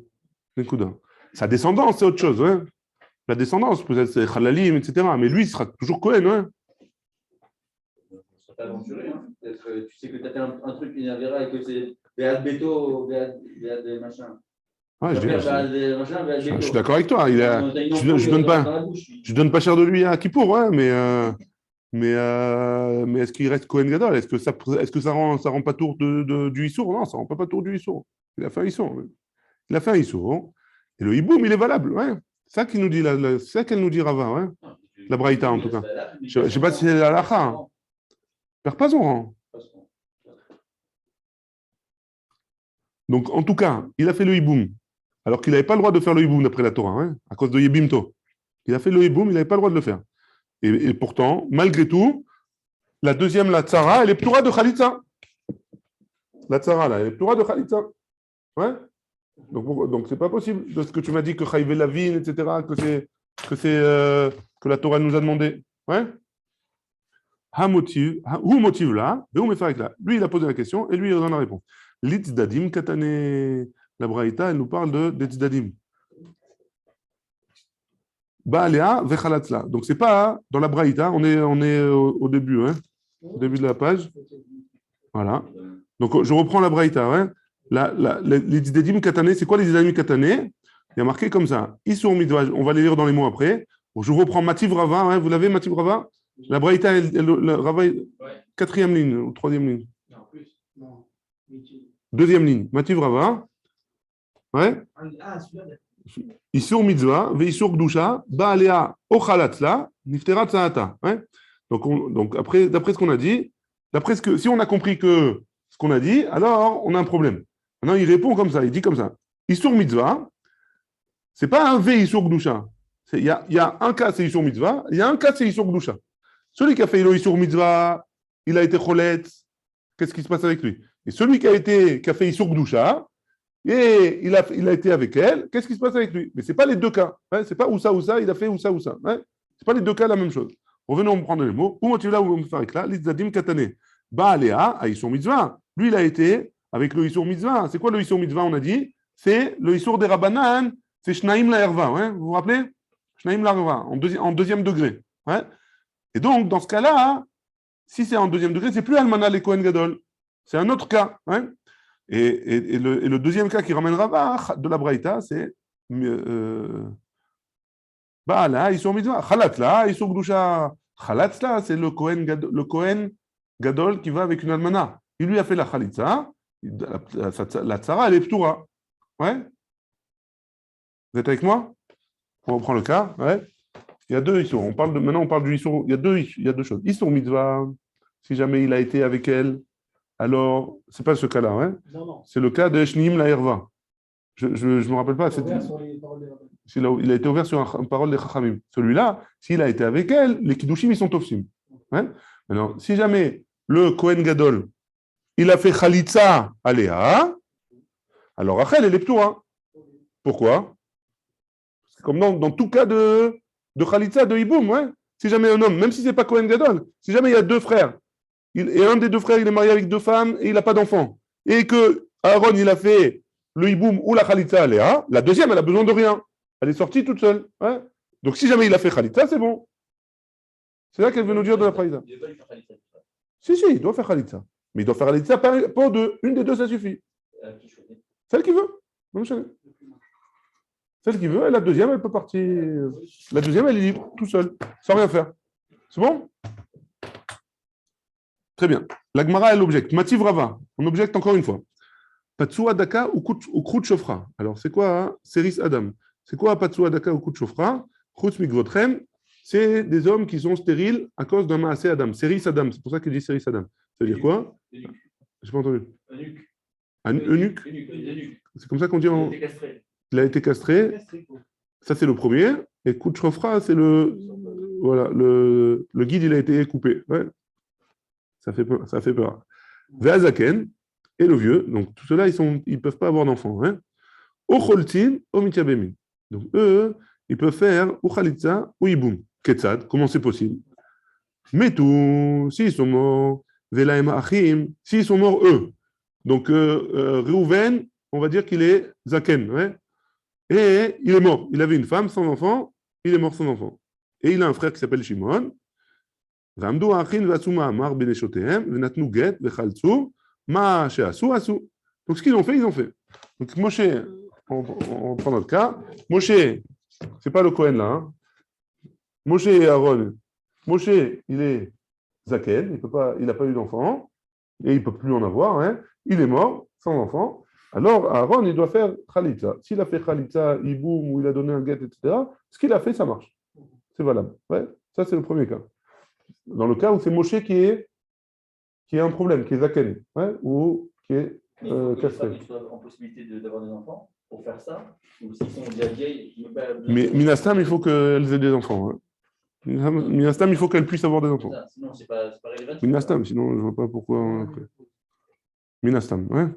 Sa descendance, c'est autre chose. Ouais. La descendance, peut-être c'est Khalalim, etc. Mais lui, il sera toujours Kohen. Ouais. Ça t'a aventuré. Hein. Peut-être tu sais que tu as fait un truc, une avéra et que c'est Béat Beto, Béat machin. Ouais, je suis d'accord avec toi. Je donne pas cher de lui à Kippour, ouais, mais est-ce qu'il reste Kohen Gadol? Est-ce que ça rend pas tour du Issour? Non, ça rend pas tour du Issour. Il a fait un Issour. Il a fait un Issour. Et le Hiboum, il est valable. Ouais. C'est ça qu'il nous dit, c'est ça qu'elle nous dit Rava, ouais. La Braïta, en tout cas. Je ne sais pas si c'est la Lacha. Hein. Perd pas son rang. Donc, en tout cas, il a fait le Hiboum. Alors qu'il n'avait pas le droit de faire le hiboum d'après la Torah, hein, à cause de Yebimto. Il a fait le hiboum, il n'avait pas le droit de le faire. Et pourtant, malgré tout, la deuxième, la tsara, elle est ptura de Khalitza. La tsara, là, elle est ptura de Khalitza. Ouais. Donc, c'est pas possible de ce que tu m'as dit que Chayve Lavin, etc., que la Torah nous a demandé. Ouais. Où motive là, lui, il a posé la question et lui, il donne la réponse. L'Itzadim Katane. La Braïta, elle nous parle des Tzdadim. Baalea vechalatzla. Donc, c'est pas dans la Braïta, on est au début, hein, au début de la page. Voilà. Donc, je reprends la Braïta. Hein. Les Tzdadim Katane, c'est quoi les Tzdadim Katane? Il y a marqué comme ça. Isur Midvaj, on va les lire dans les mots après. Bon, je reprends Mativ Rava. Hein, vous l'avez, Mativ Rava? La Braïta, Rava, quatrième ligne ou troisième ligne? Non, plus. Non. Deuxième ligne. Mativ Rava. Ouais. Isur mitzvah, veisur gdusha, baalea ochalatzla, niftera tsaata. Donc après, d'après ce qu'on a dit, si on a compris que ce qu'on a dit, alors on a un problème. Maintenant, il répond comme ça, il dit comme ça. Isur mitzvah, c'est pas un veisur gdusha. Il y a un cas, c'est isur mitzvah, il y a un cas, c'est isur gdusha. Celui qui a fait le isur mitzvah, il a été cholet, qu'est-ce qui se passe avec lui? Et celui qui a fait isur gdusha, et il a été avec elle, qu'est-ce qui se passe avec lui? Mais ce n'est pas les deux cas. Hein, ce n'est pas ou ça, il a fait ou ça. Hein, ce n'est pas les deux cas la même chose. Revenons prendre les mots. Où motive là, où on fait avec là? L'Izzadim Katane. Baalea, à Issour Mitzvah. Lui, il a été avec le Issour Mitzvah. C'est quoi le Issour Mitzvah, on a dit? C'est le Issour des Rabbanan, c'est Shnaim la Herva. Hein, vous vous rappelez? Shnaim la Herva, en deuxième degré. Hein. Et donc, dans ce cas-là, si c'est en deuxième degré, c'est plus Almana les Kohen Gadol. C'est un autre cas. Hein. Et le deuxième cas qui ramène Rava de la Braïta, c'est Baala, ils sont mitzvah. Chalatla, ils sont gdusha. Chalatla, c'est le Kohen Gadol qui va avec une almana. Il lui a fait la chalitza, la tsara, elle est ptura. Ouais. Vous êtes avec moi? On reprend le cas. Ouais. Il y a deux issours. Maintenant, on parle du issour. Il y a deux choses. Issour mitzvah, si jamais il a été avec elle. Alors, ce n'est pas ce cas-là, hein. Non. C'est le cas de Shnim la Herva. Je ne me rappelle pas. Il a été ouvert sur une parole des Chachamim. Celui-là, s'il a été avec elle, les Kiddushim, ils sont tofsim. Hein. Alors, si jamais le Kohen Gadol, il a fait Khalitza à Léa, alors Rachel, elle est ptoura. Pourquoi? C'est comme dans tout cas de Khalitza, de Hiboum. Ouais. Si jamais un homme, même si ce n'est pas Kohen Gadol, si jamais il y a deux frères, et un des deux frères, il est marié avec deux femmes et il n'a pas d'enfant. Et que Aaron, il a fait le hiboum ou la khalitza à Léa, la deuxième, elle a besoin de rien. Elle est sortie toute seule. Ouais. Donc, si jamais il a fait Khalitza, c'est bon. C'est là qu'elle veut nous dire de la Praïda. Il ne va pas lui faire Khalitza. Si, il doit faire Khalitza. Mais il doit faire Khalitza pas deux. Une des deux, ça suffit. Qui choisit? Celle qui veut. Non, celle qui veut, et la deuxième, elle peut partir. La deuxième, elle est libre, tout seul, sans rien faire. C'est bon? Très bien. La Gemara, elle objecte. Mativ Rava, on objecte encore une fois. Patsua Daka ou Krout Shofra. Alors, c'est quoi hein? Seris Adam. C'est quoi Patsua Daka ou Krout Shofra? Krout Mikvotrem, c'est des hommes qui sont stériles à cause d'un Maasé Adam. Seris Adam, c'est pour ça qu'il dit Seris Adam. Ça veut dire quoi? Je n'ai pas entendu. Un eunuque. C'est comme ça qu'on dit en. Il a été castré. Ça, c'est le premier. Et Krout Shofra, c'est le. Voilà, le guide, il a été coupé. Ouais. Ça fait peur. Ça fait peur. Veazaken et le vieux. Donc, tout cela, ils ne peuvent pas avoir d'enfants. Hein. Ocholtin, Omityabemin. Donc, eux, ils peuvent faire ou Khalitza ou Iboum. Ketzad, comment c'est possible? Mais tout, s'ils sont morts, Velaem Achim, s'ils sont morts, eux. Donc, Reuven, on va dire qu'il est Zaken. Ouais. Et il est mort. Il avait une femme sans enfant, il est mort sans enfant. Et il a un frère qui s'appelle Shimon. Donc, ce qu'ils ont fait, ils ont fait. Donc, Moshe, on prend notre cas. Moshe, c'est pas le Cohen là. Hein. Moshe et Aaron. Moshe, il est Zaken, il n'a pas eu d'enfant, et il ne peut plus en avoir. Hein. Il est mort, sans enfant. Alors, Aaron, il doit faire Khalitza. S'il a fait Khalitza, Iboum, ou il a donné un guet, etc., ce qu'il a fait, ça marche. C'est valable. Ouais. Ça, c'est le premier cas. Dans le cas où c'est Moshe qui a un problème, qui est Zaken, ouais, ou qui est castré. Ils sont en possibilité d'avoir des enfants pour faire ça, ou s'ils sont déjà vieilles. Mais Minastam, il faut qu'elles aient des enfants. Hein. Minastam, il faut qu'elles puissent avoir des enfants. Sinon, c'est pas relevant. Minastam, sinon, je ne vois pas pourquoi. Minastam, ouais.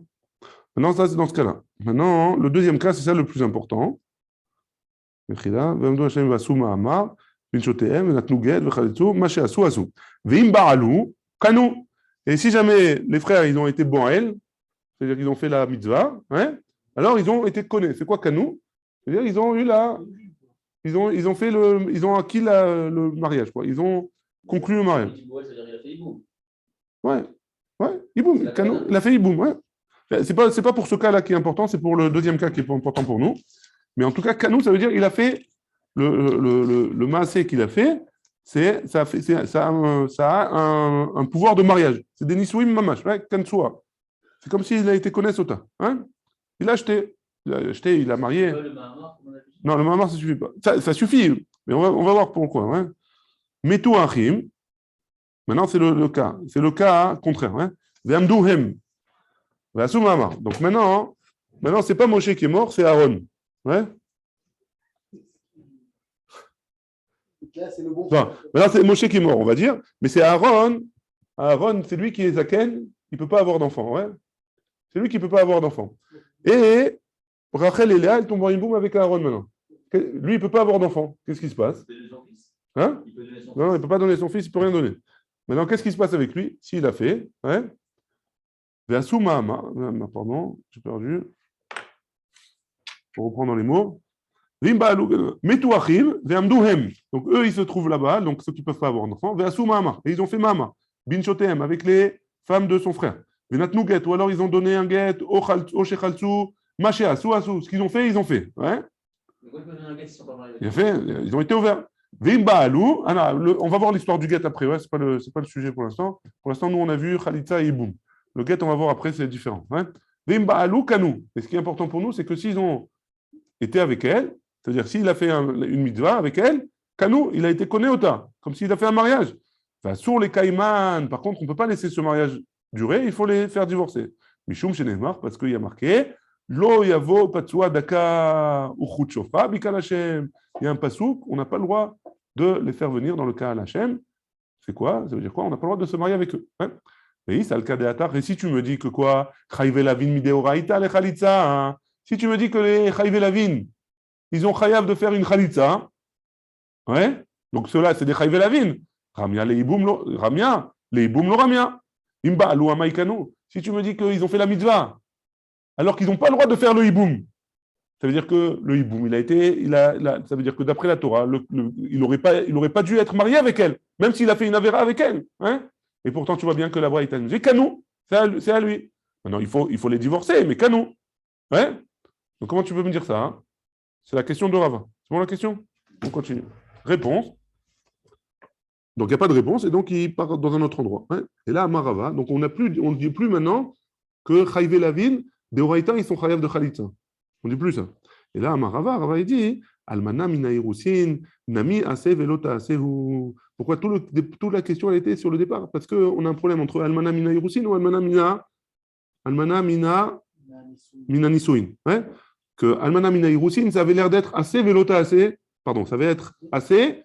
Maintenant, ça, c'est dans ce cas-là. Maintenant, le deuxième cas, c'est ça le plus important. Mechila, Vemdu Hashem Vasuma Amar. Et si jamais les frères ils ont été Boel, c'est-à-dire qu'ils ont fait la mitzvah, hein, alors ils ont été connus. C'est quoi Kanou? C'est-à-dire ils ont eu ils ont acquis le mariage, quoi. Ils ont conclu le mariage. Ouais, Iboum. Il a fait Iboum, ouais. C'est pas pour ce cas-là qui est important, c'est pour le deuxième cas qui est important pour nous. Mais en tout cas, Kanou, ça veut dire qu'il a fait le maasé qu'il a fait, ça a un pouvoir de mariage. C'est des nisouim mamash, ouais, kansoua. C'est comme s'il a été connaissota. Hein? Il a acheté, il a marié. Non, le mahamar, ça suffit pas. Ça suffit, mais on va voir pourquoi. Hein? Metou achim. Maintenant, c'est le cas. C'est le cas contraire. Hein? Ve'amdouhem. Ve'asu mahamar. Donc maintenant, c'est pas Moshe qui est mort, c'est Aaron. Ouais? Là, c'est le bon. Maintenant, c'est Moshe qui est mort, on va dire, mais c'est Aaron. Aaron, c'est lui qui est Zaken, il ne peut pas avoir d'enfant. Ouais. C'est lui qui ne peut pas avoir d'enfant. Et Rachel et Léa, elles tombent en Iboum avec Aaron maintenant. Lui, il ne peut pas avoir d'enfant. Qu'est-ce qui se passe? Hein? Non, il ne peut pas donner son fils, il ne peut rien donner. Maintenant, qu'est-ce qui se passe avec lui? S'il a fait, ouais. Pardon, j'ai perdu. Pour reprendre les mots. Donc eux, ils se trouvent là-bas, donc ceux qui ne peuvent pas avoir d'enfants. Et ils ont fait Mama, Bin Shotem, avec les femmes de son frère. Ou alors ils ont donné un guet, au Shechaltsu, Machéa, Souassou. Ce qu'ils ont fait, ils ont fait. Ouais. Ils ont été ouverts. On va voir l'histoire du guet après, ouais, c'est pas le sujet pour l'instant. Pour l'instant, nous, on a vu Khalitza et Iboum. Le guet, on va voir après, c'est différent. Ouais. Et ce qui est important pour nous, c'est que s'ils ont été avec elle, c'est-à-dire s'il a fait une mitzvah avec elle, Kanou, il a été konéota, comme s'il a fait un mariage. Enfin, sur les Caïman, par contre, on ne peut pas laisser ce mariage durer, il faut les faire divorcer. Mishum Shenemar, parce qu'il y a marqué Lo yavo patsua daka uchut shofa bikal Hashem. Il y a un pasouk, on n'a pas le droit de les faire venir dans le cas à Hashem. C'est quoi? Ça veut dire quoi? On n'a pas le droit de se marier avec eux. Hein? Et ça le cas des atar. Et si tu me dis que quoi? Chayve lavin mideoraita le chalitza. Si tu me dis que les chayve lavin, ils ont chayav de faire une khalitza, ouais. Donc ceux-là, c'est des chayve lavin. Ramia le iboum lo ramia. Imba alou amaikanu. Si tu me dis qu'ils ont fait la mitzvah, alors qu'ils n'ont pas le droit de faire le hiboum, ça veut dire que le hiboum, ça veut dire que d'après la Torah, il n'aurait pas dû être marié avec elle, même s'il a fait une avéra avec elle. Hein, et pourtant, tu vois bien que la Braïta nous dit Kanou, c'est à lui. Maintenant, il faut les divorcer, mais Kanou. Ouais. Donc, comment tu peux me dire ça, hein? C'est la question de Rava. C'est bon la question? On continue. Réponse. Donc, il n'y a pas de réponse, et donc il part dans un autre endroit. Hein. Et là, Marava, donc on ne dit plus maintenant que Chaïvé Lavine, des Oraïta, ils sont Chayav de Khalitza. On ne dit plus ça. Et là, Marava, Rava, il dit Almana mina irusin, nami ase velota asehu. Pourquoi toute la question elle était sur le départ? Parce qu'on a un problème entre Almana mina irusin ou Almana mina nisuin. Ouais? Que Almana mina irusin, ça avait l'air d'être assez velota assez. Pardon, ça va être assez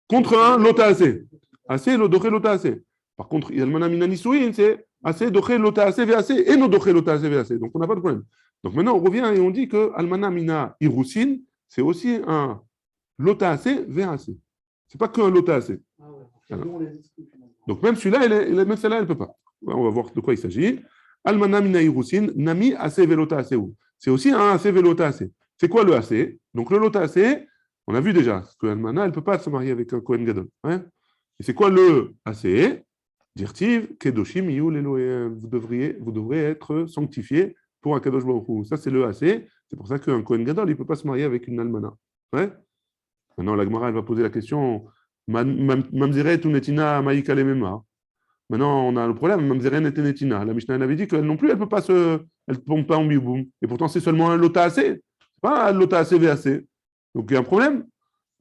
contre un lota assez. Assez, doché lota assez. Par contre, Almana mina nisuin, c'est assez, doché lota assez, assez, et no doché lota assez, assez. Donc on n'a pas de problème. Donc maintenant, on revient et on dit que Almana Mina Irusin, c'est aussi un lota assez, VAC. C'est pas qu'un lota assez. Ah ouais. Voilà. Donc même celui-là, même celle-là, elle ne peut pas. On va voir de quoi il s'agit. Almana Mina Irusin, Nami assez velota assez. C'est aussi un assez velota assez. C'est quoi le assez? Donc le lota assez, on a vu déjà que Almana, elle ne peut pas se marier avec un Kohen Gadol. Hein, et c'est quoi le assez? Dirtiv, Kedoshim, Yul Elohim. Vous devrez être sanctifiés pour un Kadosh Baruch Hu. Ça, c'est le AC. C'est pour ça qu'un Kohen Gadol, il ne peut pas se marier avec une Almana. Ouais. Maintenant, la Gemara, elle va poser la question Mamzeret ou Netina Maïka Lemema. Maintenant, on a le problème Mamzeret et Netina. La Mishnah, elle avait dit qu'elle non plus, elle ne tombe pas en biboum. Et pourtant, c'est seulement un lota AC. Ce n'est pas un lota AC VAC. Donc, il y a un problème.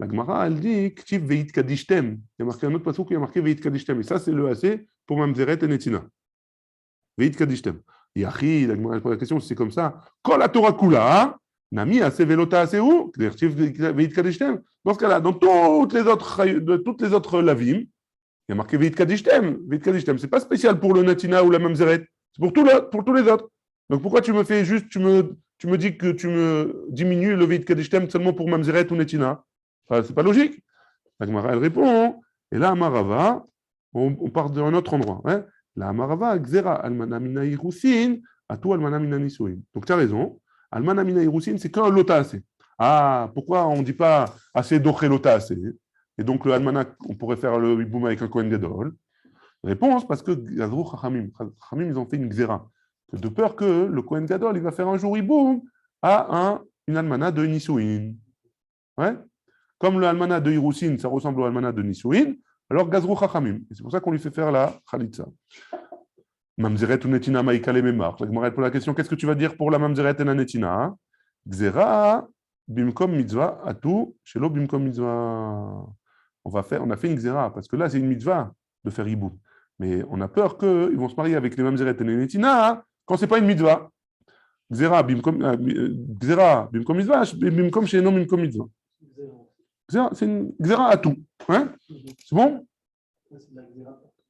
La Gemara, elle dit Ktiv Veit Kadishtem. Il y a marqué un autre passage qui a marqué Veit Kadishtem. Et ça, c'est le AC pour Mamzeret et Netina. Veit Kadishtem. Yachi, la Gemara pose la question, c'est comme ça. Quand la Torah Kula, Nami a Sevelota Aseu, Veit Kadishtem. Dans ce cas-là, dans toutes les autres lavim, il y a marqué Veit Kadishtem. Veit Kadishtem, c'est pas spécial pour le Natina ou la Mamzeret, c'est pour tous les autres. Donc pourquoi tu me fais juste, tu me dis que tu me diminues le Veit Kadishtem seulement pour Mamzeret ou Netina? Enfin, c'est pas logique. La Gemara, elle répond, et là, Amarava, on part d'un autre endroit. Hein. La Amarava, Xera, Almana Mina Irusin, Atou Almana Mina Nisuin. Donc tu as raison, Almana Mina Irusin, c'est qu'un lota assez. Ah, pourquoi on ne dit pas assez doché lota assez? Et donc le Almana, on pourrait faire le hiboum avec un Kohen Gadol. Réponse, parce que Gazrou Chachamim, ils ont fait une Xera. De peur que le Kohen Gadol, il va faire un jour hiboum à une Almana de Nisuin. Ouais? Comme le Almana de Irusin, ça ressemble au Almana de Nisuin, alors Gazrou Chachamim. Et c'est pour ça qu'on lui fait faire la Khalitza. Mamzeret ou Netina Maïkale Memar. Je me la question, qu'est-ce que tu vas dire pour la Mamzeret et la Netina? Xera, Bimkom Mitzvah, Atou, Shelo Bimkom Mitzvah. On a fait une Xera, parce que là, c'est une mitzvah de faire Hiboum. Mais on a peur qu'ils vont se marier avec les Mamzeret et les Netina quand ce n'est pas une mitzvah. Xera, Bimkom Mitzvah, Bimkom Shelo Bimkom Mitzvah. C'est une Xera à tout. Hein? C'est bon?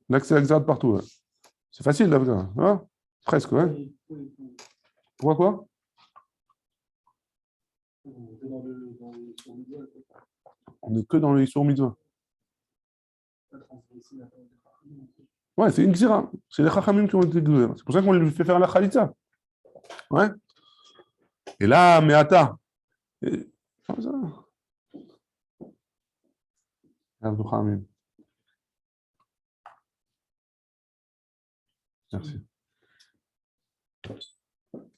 Là, c'est la Xera de partout. Ouais. C'est facile, là, hein? Presque. Hein? Pourquoi quoi? On n'est que dans le Issour Mitzvah. Ouais, c'est une Xera. C'est les Chachamim qui ont été Xera. C'est pour ça qu'on lui fait faire la Khalitza. Ouais? Et là, Meata. Comme ça. Merci.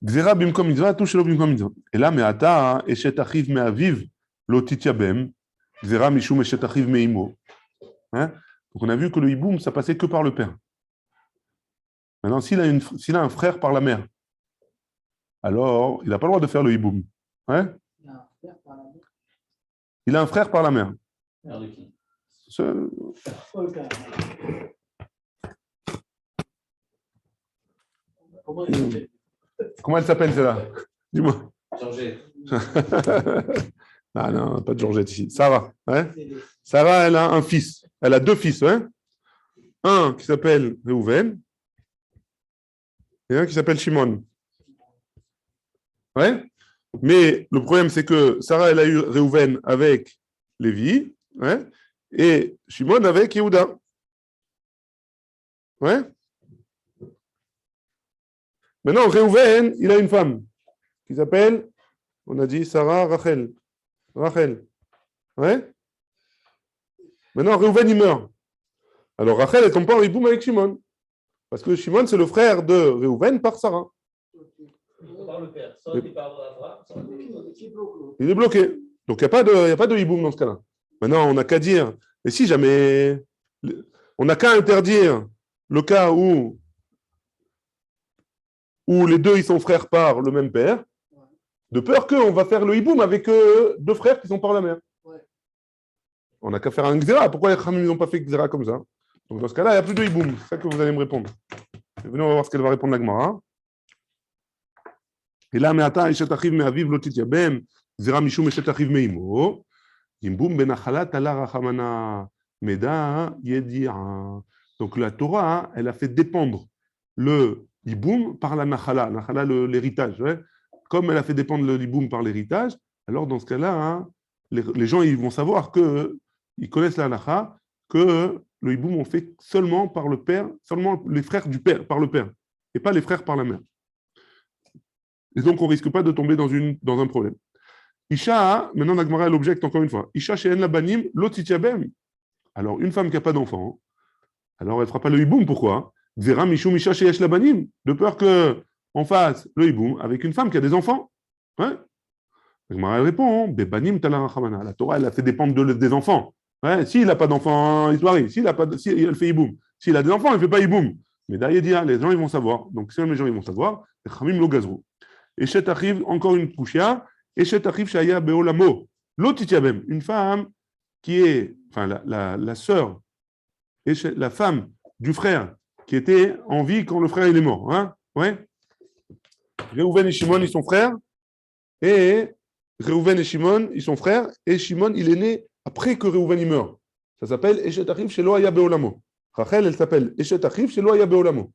Xera bimkom mitzvah, tout shelo bimkom mitzvah. Et là, me'ata, eshet achiv me'aviv, lo titiabem, xera mishum eshet achiv me'imo. Donc on a vu que le hiboum, ça passait que par le père. Maintenant, s'il a un frère par la mère, alors il n'a pas le droit de faire le hiboum. Hein? Il a un frère par la mère. Mère de qui? Comment elle s'appelle celle-là? Dis-moi. Georgette. Non, pas de Georgette ici. Sarah. Hein? Sarah, elle a un fils. Elle a deux fils. Hein? Un qui s'appelle Reuven et un qui s'appelle Shimon. Ouais? Mais le problème, c'est que Sarah, elle a eu Reuven avec Lévi, ouais? Et Shimon avec Yehuda. Ouais? Maintenant, Reuven, il a une femme qui s'appelle On a dit Sarah, Rachel. Rachel. Ouais. Maintenant, Réhouven, il meurt. Alors, Rachel, elle tombe pas en hiboum avec Shimon. Parce que Shimon, c'est le frère de Réhouven par Sarah. Par le père. Soit il par Abraham, soit Il est bloqué. Donc, il n'y a pas de hiboum dans ce cas-là. Maintenant, on n'a qu'à dire. Et si jamais. On n'a qu'à interdire le cas où les deux ils sont frères par le même père, de peur qu'on va faire le hiboum avec deux frères qui sont par la mère. Ouais. On n'a qu'à faire un xéra. Pourquoi les Khamim n'ont pas fait xéra comme ça? Donc dans ce cas-là, il n'y a plus de hiboum. C'est ça que vous allez me répondre. Et venez, on va voir ce qu'elle va répondre la Gemara. Et là, me'ata eshet achiv me'aviv lo tityabem, xéra mishum eshet achiv me'imo, hiboum ben achalat ala rachamana meda yedia. Donc la Torah, elle a fait dépendre le hiboum par la nachala, l'héritage. Ouais. Comme elle a fait dépendre le hiboum par l'héritage, alors dans ce cas-là, hein, les gens ils vont savoir ils connaissent la nacha, que le hiboum on fait seulement par le père, seulement les frères du père par le père, et pas les frères par la mère. Et donc on risque pas de tomber dans un problème. Isha, maintenant la Gemara elle objecte encore une fois. Isha she'en la banim lo titiabem. Alors une femme qui n'a pas d'enfant, alors elle ne fera pas le hiboum, pourquoi? Xéra mishum isha sheyesh la banim, de peur qu'on fasse le hiboum avec une femme qui a des enfants. Ouais. La Gemara elle répond, bebanim tala rachamana. La Torah elle a fait dépendre des enfants. Ouais. S'il n'a pas d'enfants, il se marie. Si elle fait hiboum. S'il a des enfants, elle ne fait pas hiboum. Mais d'ailleurs, les gens ils vont savoir. Donc si les gens ils vont savoir, les chamim lo gazrou. Eshet arrive encore une kushia. Eshet arrive shaya beolamo. L'otitiabem, une femme qui est, enfin la sœur, la femme du frère qui était en vie quand le frère il est mort. Hein, ouais. Réhouven et Shimon ils sont frères. Et Réhouven et Shimon ils sont frères. Et Shimon il est né après que Réhouven il meurt. Ça s'appelle Eshet Achiv Shelo Haya Beolamo. Rachel elle s'appelle Eshet Achiv Shelo Haya Beolamo.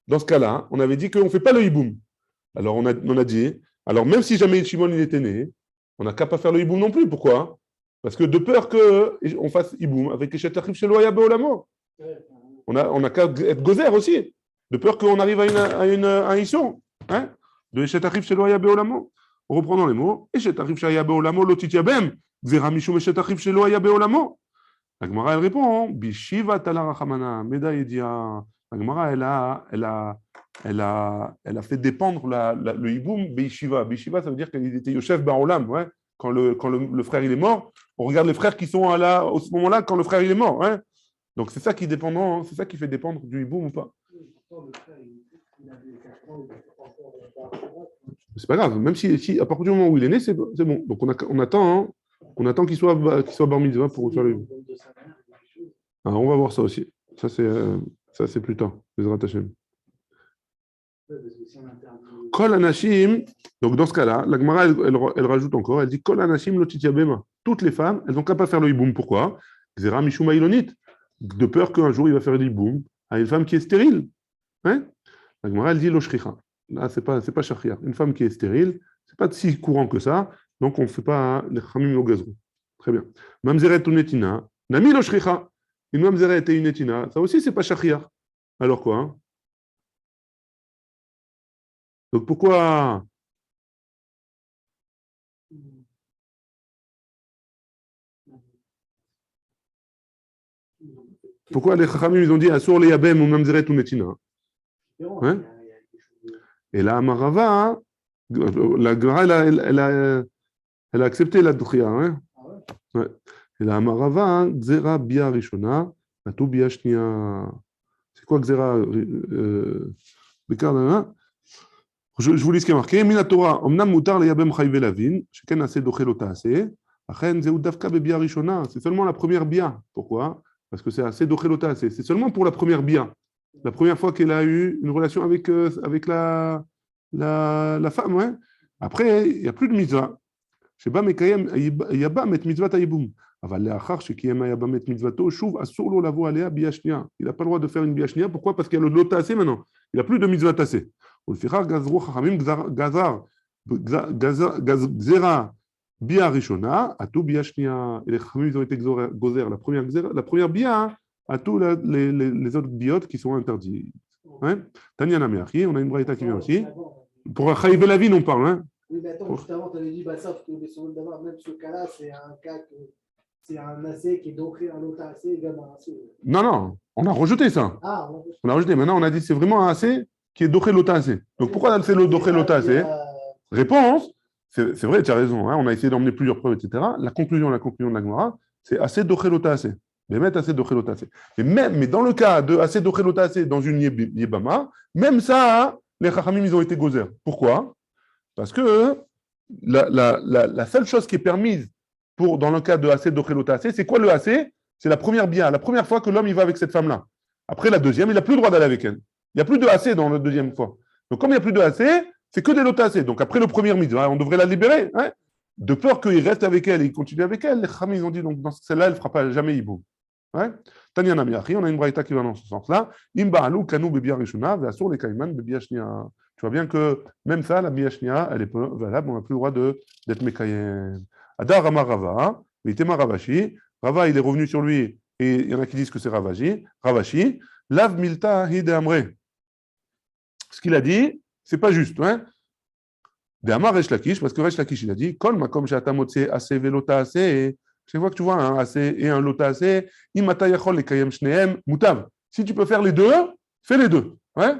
Dans ce cas-là, on avait dit qu'on ne fait pas le hiboum. Alors on a dit, alors même si jamais Shimon il était né, on n'a qu'à pas faire le hiboum non plus. Pourquoi? Parce que de peur qu'on fasse hiboum avec Eshet Achiv Shelo Haya Beolamo. On a qu'à être gozer aussi, de peur qu'on arrive à un isson. Hein? De Eshet Achiv Shelo Haya Beolamo. En reprenant les mots, Eshet Achiv Shelo Haya Beolamo lo titiabem, Xéra mishum Eshet Achiv Shelo Haya Beolamo. La Gemara elle répond, Bishiva tala rachamana, Meda yedia. La Gemara elle a fait dépendre le hiboum Bishiva. Bishiva ça veut dire qu'il était Yosef Baolam. Ouais? Quand le frère il est mort, on regarde les frères qui sont au ce moment-là quand le frère il est mort. Ouais? Donc c'est ça qui c'est ça qui fait dépendre du hiboum ou pas. C'est pas grave, même si à partir du moment où il est né, c'est bon. Donc on attend qu'il soit bar mitzvah pour faire le hiboum. Alors on va voir ça aussi. Ça c'est plus tard. Bezrat Hashem. Kol anashim. Donc dans ce cas-là, la Gemara elle rajoute encore. Elle dit Kol anashim lo titiabema. Toutes les femmes, elles n'ont qu'à pas faire le hiboum. Pourquoi? Xéra mishum ilonit. De peur qu'un jour il va faire du hiboum à une femme qui est stérile. Hein? La Gemara elle dit lo shricha. Là c'est pas shachia. Une femme qui est stérile, c'est pas si courant que ça. Donc on ne fait pas les chamim lo gazrou. Très bien. Mamzeret ou netina. Nami lo shricha. Une mamzeret et une netina. Ça aussi c'est pas shachia. Alors quoi? Hein? Donc pourquoi les chachamim ils ont dit asur le yabem ou mamzeret ou netina? Hein? Et la Amarava, la Gemara elle a accepté la Dukhia. Hein? Ouais. Et la Amarava, Xera Bia Rishona, Atou Bia Shnia. C'est quoi Xera Bekardana? Je vous lis ce qui est marqué. Mina Torah, Omnam Mutar le Yabem Chayve Lavin, Sheken Ase Dochelota Ase, Achen Zeu Davka Be Bia Rishona. C'est seulement la première Bia. Pourquoi? Parce que c'est Ase Dochelota Ase. C'est seulement pour la première Bia. La première fois qu'elle a eu une relation avec la femme. Ouais. Après, il n'y a plus de mitzvah. Sheba Mekayem Yaba Met Mitzvat Hayiboum. Aval Leachar Shekiyem Yaba Met Mitzvato, Shuv Asur Lo Lavo Alea Bia Shnia. Il n'a pas le droit de faire une Bia Shnia. Pourquoi? Parce qu'il y a le Lota Ase maintenant. Il n'a plus de mitzvah Ase. Ulfichar Gazro Chachamim Gazar Gzera Bia Rishona, Atou Bia Shnia. Et les Chachamim ils ont été gozer. La première Bia, à tous les autres biotes qui sont interdits. Hein? Tanya Nameachi, on a une braïta qui vient aussi. Pour Chayiv Lavin, on parle. Hein? Oui, mais attends, juste avant, tu avais dit, bah, sauf que le second d'abord, même ce cas-là, c'est un cas que c'est un AC qui est doché, un autre AC égale un AC. Non, non, on a rejeté ça. Ah, On a rejeté. Maintenant, on a dit c'est vraiment un AC qui est doché l'ota AC. Donc pourquoi c'est le doché l'ota AC? Réponse, c'est vrai, tu as raison. Hein, on a essayé d'emmener plusieurs preuves, etc. La conclusion de la Gemara, c'est assez doché l'ota AC. Mais mettre assez doché l'ota AC. Mais dans le cas de assez doché l'ota AC dans une yébama, même ça, les chachamim, ils ont été gozer. Pourquoi? Parce que la seule chose qui est permise dans le cas de AC d'Ochelota AC, c'est quoi le AC? C'est la première bien, la première fois que l'homme il va avec cette femme-là. Après la deuxième, il n'a plus le droit d'aller avec elle. Il n'y a plus de AC dans la deuxième fois. Donc comme il n'y a plus de AC, c'est que des lotas AC. Donc après le premier mitzvah, on devrait la libérer. Hein, de peur qu'il reste avec elle et il continue avec elle. Les chamis ont dit, donc dans celle-là, elle ne fera pas jamais hibou. Tanya Namiachi, on a une braïta qui va dans ce sens-là. Imba alou kanu bebia rishuna, ve'asur le kaiman bebia shnia. Tu vois bien que même ça, la bia shnia, elle est pas valable, on n'a plus le droit d'être mekayem. Adar Rama Rava, Vitema Ravashi. Rava, il est revenu sur lui, et il y en a qui disent que c'est Ravashi. Lav milta hi de amre. Ce qu'il a dit, c'est pas juste. Hein? De Amar Resh Lakish, parce que Resh Lakish, il a dit Kol makom shata motse ase velota ase. Chaque fois que tu vois un ase et un lota ase, imata yachol lekayem shneem mutav. Si tu peux faire les deux, fais les deux. Ouais?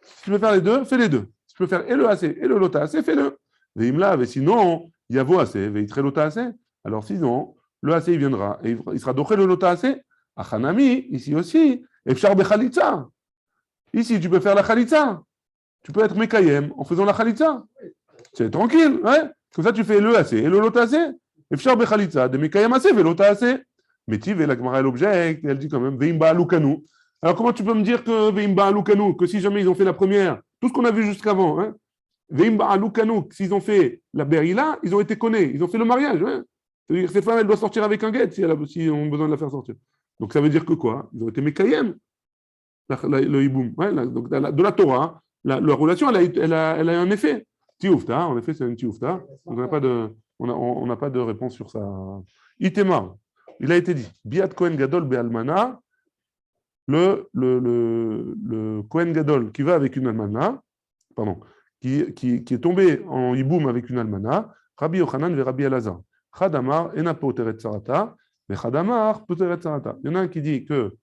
Si tu peux faire les deux, fais les deux. Si tu peux faire et le ase et le lota ase, fais-le. Veimla, et sinon, Yavo AC, Veitre Lota AC. Alors sinon, le AC il viendra et il sera doché le Lota AC. Achanami, ici aussi, Efchar Bechalitza. Ici, tu peux faire la Khalitza. Tu peux être Mekayem en faisant la Khalitza. C'est tranquille, ouais. Comme ça, tu fais le AC et le Lota AC. Efchar Bechalitza, de Mekayem AC, ve Lota AC. Mais tu veux la Gemara l'objet, elle dit quand même, Veimba Lukanu. Alors comment tu peux me dire que Veimba Lukanu, que si jamais ils ont fait la première, tout ce qu'on a vu jusqu'avant, hein, s'ils ont fait la berila, ils ont été connus, ils ont fait le mariage. Ouais. C'est-à-dire que cette femme, elle doit sortir avec un guet si ils ont besoin de la faire sortir. Donc ça veut dire que quoi? Ils ont été mekayem, le hiboum. Ouais, donc de la Torah, la relation, elle a un effet. Tioufta, en effet, c'est une tioufta. On n'a pas de réponse sur ça. Itemar, il a été dit, Biat Kohen Gadol Be'almana, le Kohen Gadol qui va avec une almana, pardon, qui est tombé en hiboum avec une almana, Rabbi Yochanan et Rabbi Elazar. Chadamar ena poteret sarata, mais Chadamar poteret sarata. Il y en a un qui dit que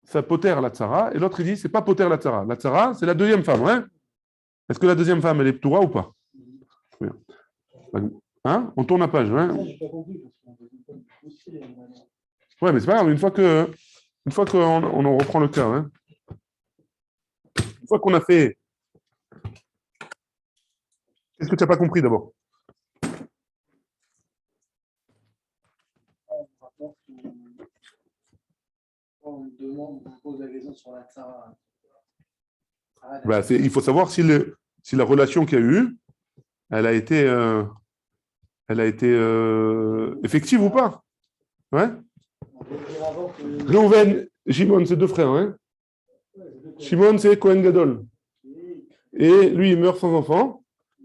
ça poter la tsara, et l'autre il dit c'est pas poter la tsara. La tsara, c'est la deuxième femme. Hein? Est-ce que la deuxième femme, elle est ptoura ou pas? Hein? On tourne la page. Hein? Ouais, mais c'est pas grave, une fois qu'on en reprend le cas, hein? Une fois qu'on a fait. Qu'est-ce que tu n'as pas compris d'abord? On pose la question sur la tsara. Bah, il faut savoir si la relation qu'il y a eu, elle a été effective ou pas. Ouais? Reuven, Shimon, c'est deux frères. Hein? Shimon, c'est Kohen Gadol. Et lui, il meurt sans enfant.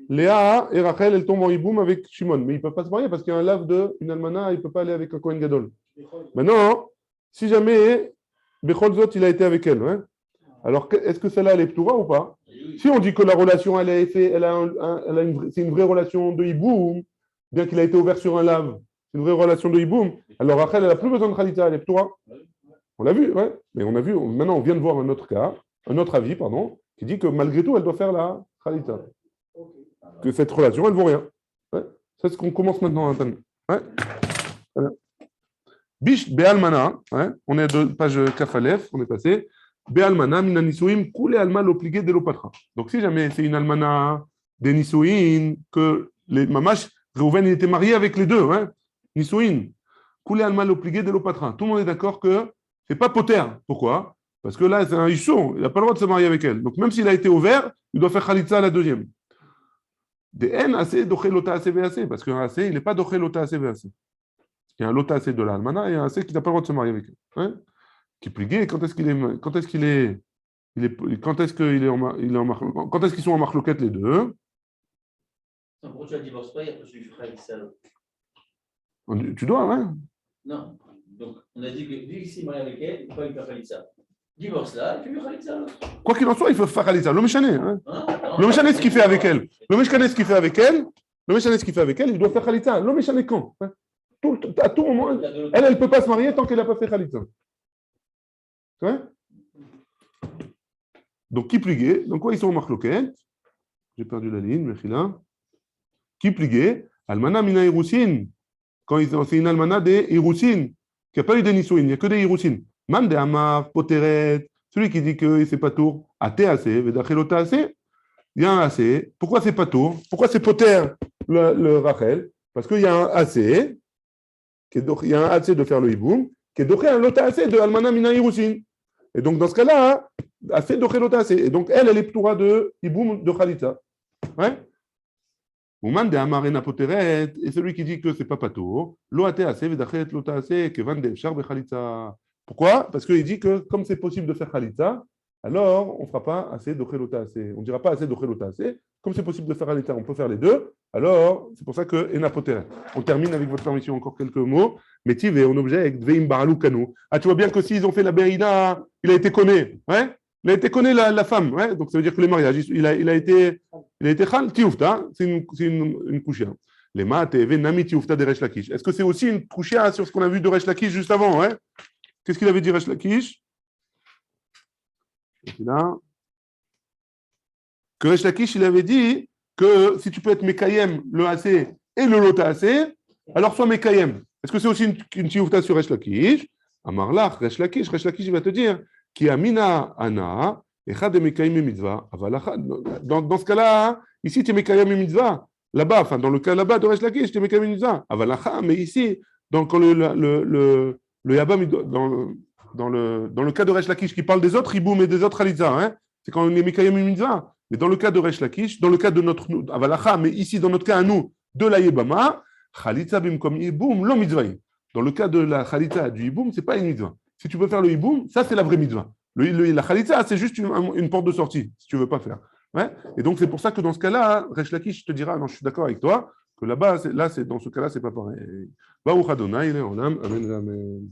Léa et Rachel, elles tombent en hiboum avec Shimon. Mais ils ne peuvent pas se marier parce qu'il y a un lave d'une almana, il ne peut pas aller avec un Kohen Gadol. Maintenant, si jamais Bechol Zot, il a été avec elle, hein? Alors est-ce que celle-là, elle est ptoura ou pas? Si on dit que la relation, c'est une vraie relation de hiboum, bien qu'il a été ouvert sur un lave, c'est une vraie relation de hiboum, alors Rachel, elle n'a plus besoin de khalitza, elle est ptoura. On l'a vu, ouais. Mais on a vu, maintenant, on vient de voir un autre cas, un autre avis, pardon, qui dit que malgré tout, elle doit faire la khalitza. Que cette relation, elle ne vaut rien. Ouais. C'est ce qu'on commence maintenant à entendre. Ouais. Voilà. Bish Be'almana, ouais. On est de page Kafalef, on est passé. Be'almana, mina nisuim, koule alma l'obligé de l'opatra. Donc si jamais c'est une almana des nisuin, que les mamash, Reuven était marié avec les deux, hein. Nisuin, koule alma l'obligé de l'opatra. Tout le monde est d'accord que c'est pas poter. Pourquoi? Parce que là, c'est un issour, il n'a pas le droit de se marier avec elle. Donc même s'il a été ouvert, il doit faire khalitza à la deuxième. Des N assez doché lota assez VAC, parce qu'un AC, il n'est pas doché lota assez VAC. Il y a un lota assez de l'almana et un AC qui n'a pas le droit de se marier avec elle. Hein? Qui est pligué, quand est-ce qu'ils sont en marloquette les deux? Pourquoi tu la divorces pas et après tu feras avec ça? Tu dois, hein? Non. Donc, on a dit que lui, s'il marie avec elle, il ne peut pas lui faire ça. Divorce là, et tu lui feras ça. Quoi qu'il en soit, il faut faire ça. L'homme chané. Hein? Hein? Le méchané, ce qu'il fait avec elle. Le méchané, ce qu'il fait avec elle, il doit faire Khalitza. Le méchané quand hein? À tout moment, elle ne peut pas se marier tant qu'elle n'a pas fait Khalitza. Ouais? Donc, qui pliguait? Donc, quoi, ils sont au marloquet? J'ai perdu la ligne, Mechila. Qui pliguait? Almana mina Irousin. Quand c'est une almana des Irousin, qui n'a pas eu des Nissouin, il n'y a que des Irousin. Man de Amar, Poteret, celui qui dit que c'est pas tour, Ate assez, Vedachelota assez. Il y a un assez. Pourquoi c'est pas tour? Pourquoi c'est Poter le Rachel? Parce qu'il y a un assez, il y a un assez de faire le Hiboum, qui est doché un lota assez de almana mina Irousin. Et donc, dans ce cas-là, assez doché lota assez. Et donc, elle est ptoura de Hiboum de Khalitza. Ouais? Ouman de Amarena Poteret, et celui qui dit que c'est pas pato, lo ate assez, vedachet lota assez, que van de char Khalitza. Pourquoi? Parce qu'il dit que comme c'est possible de faire Khalitza, alors on ne fera pas assez d'ochelota assez. On ne dira pas assez d'ochelota assez. Comme c'est possible de faire Khalitza, on peut faire les deux. Alors, c'est pour ça que Ena Poteret. On termine avec votre permission encore quelques mots. Métiv et on objecte Veim Baralou Kano. Ah, tu vois bien que s'ils ont fait la Berina, il a été connu. Ouais? Il a été connu la femme. Ouais? Donc ça veut dire que les mariages, il a été Khal Tioufta. C'est une couchia. Les maths et Nami Tioufta de Resh Lakish. Est-ce que c'est aussi une couchia sur ce qu'on a vu de Resh Lakish juste avant? Ouais? Qu'est-ce qu'il avait dit Resh Lakish? Là. Que Resh Lakish, il avait dit que si tu peux être Mekayem, le AC et le Lota AC, alors sois Mekayem. Est-ce que c'est aussi une tioufta sur Resh Lakish? Amarlach, Resh Lakish, il va te dire qui Amina Ana, Echad de Mekayem mitzvah. Dans ce cas-là, ici tu es Mekayem mitzvah. Là-bas, enfin dans le cas là-bas de Resh Lakish, tu es Mekayem mitzvah. Avalacha, mais ici, quand le Yabam, dans le cas de Resh Lakish qui parle des autres Hiboum et des autres Khalitza, hein, c'est quand on est Mekayem mitzvah. Mais dans le cas de Resh Lakish, dans le cas de notre Avalacha, mais ici dans notre cas à nous, de la Yebama, Khalitza bim comme Hiboum, l'on mitzvah. Dans le cas de la Khalitza du Hiboum, c'est pas une mitzvah. Si tu peux faire le Hiboum, ça c'est la vraie mitzvah. La Khalitza, c'est juste une porte de sortie, si tu veux pas faire. Ouais? Et donc c'est pour ça que dans ce cas-là, Resh Lakish te dira, non, je suis d'accord avec toi, que là-bas, dans ce cas-là, c'est pas pareil. Baruch Adonai, Amen, Amen.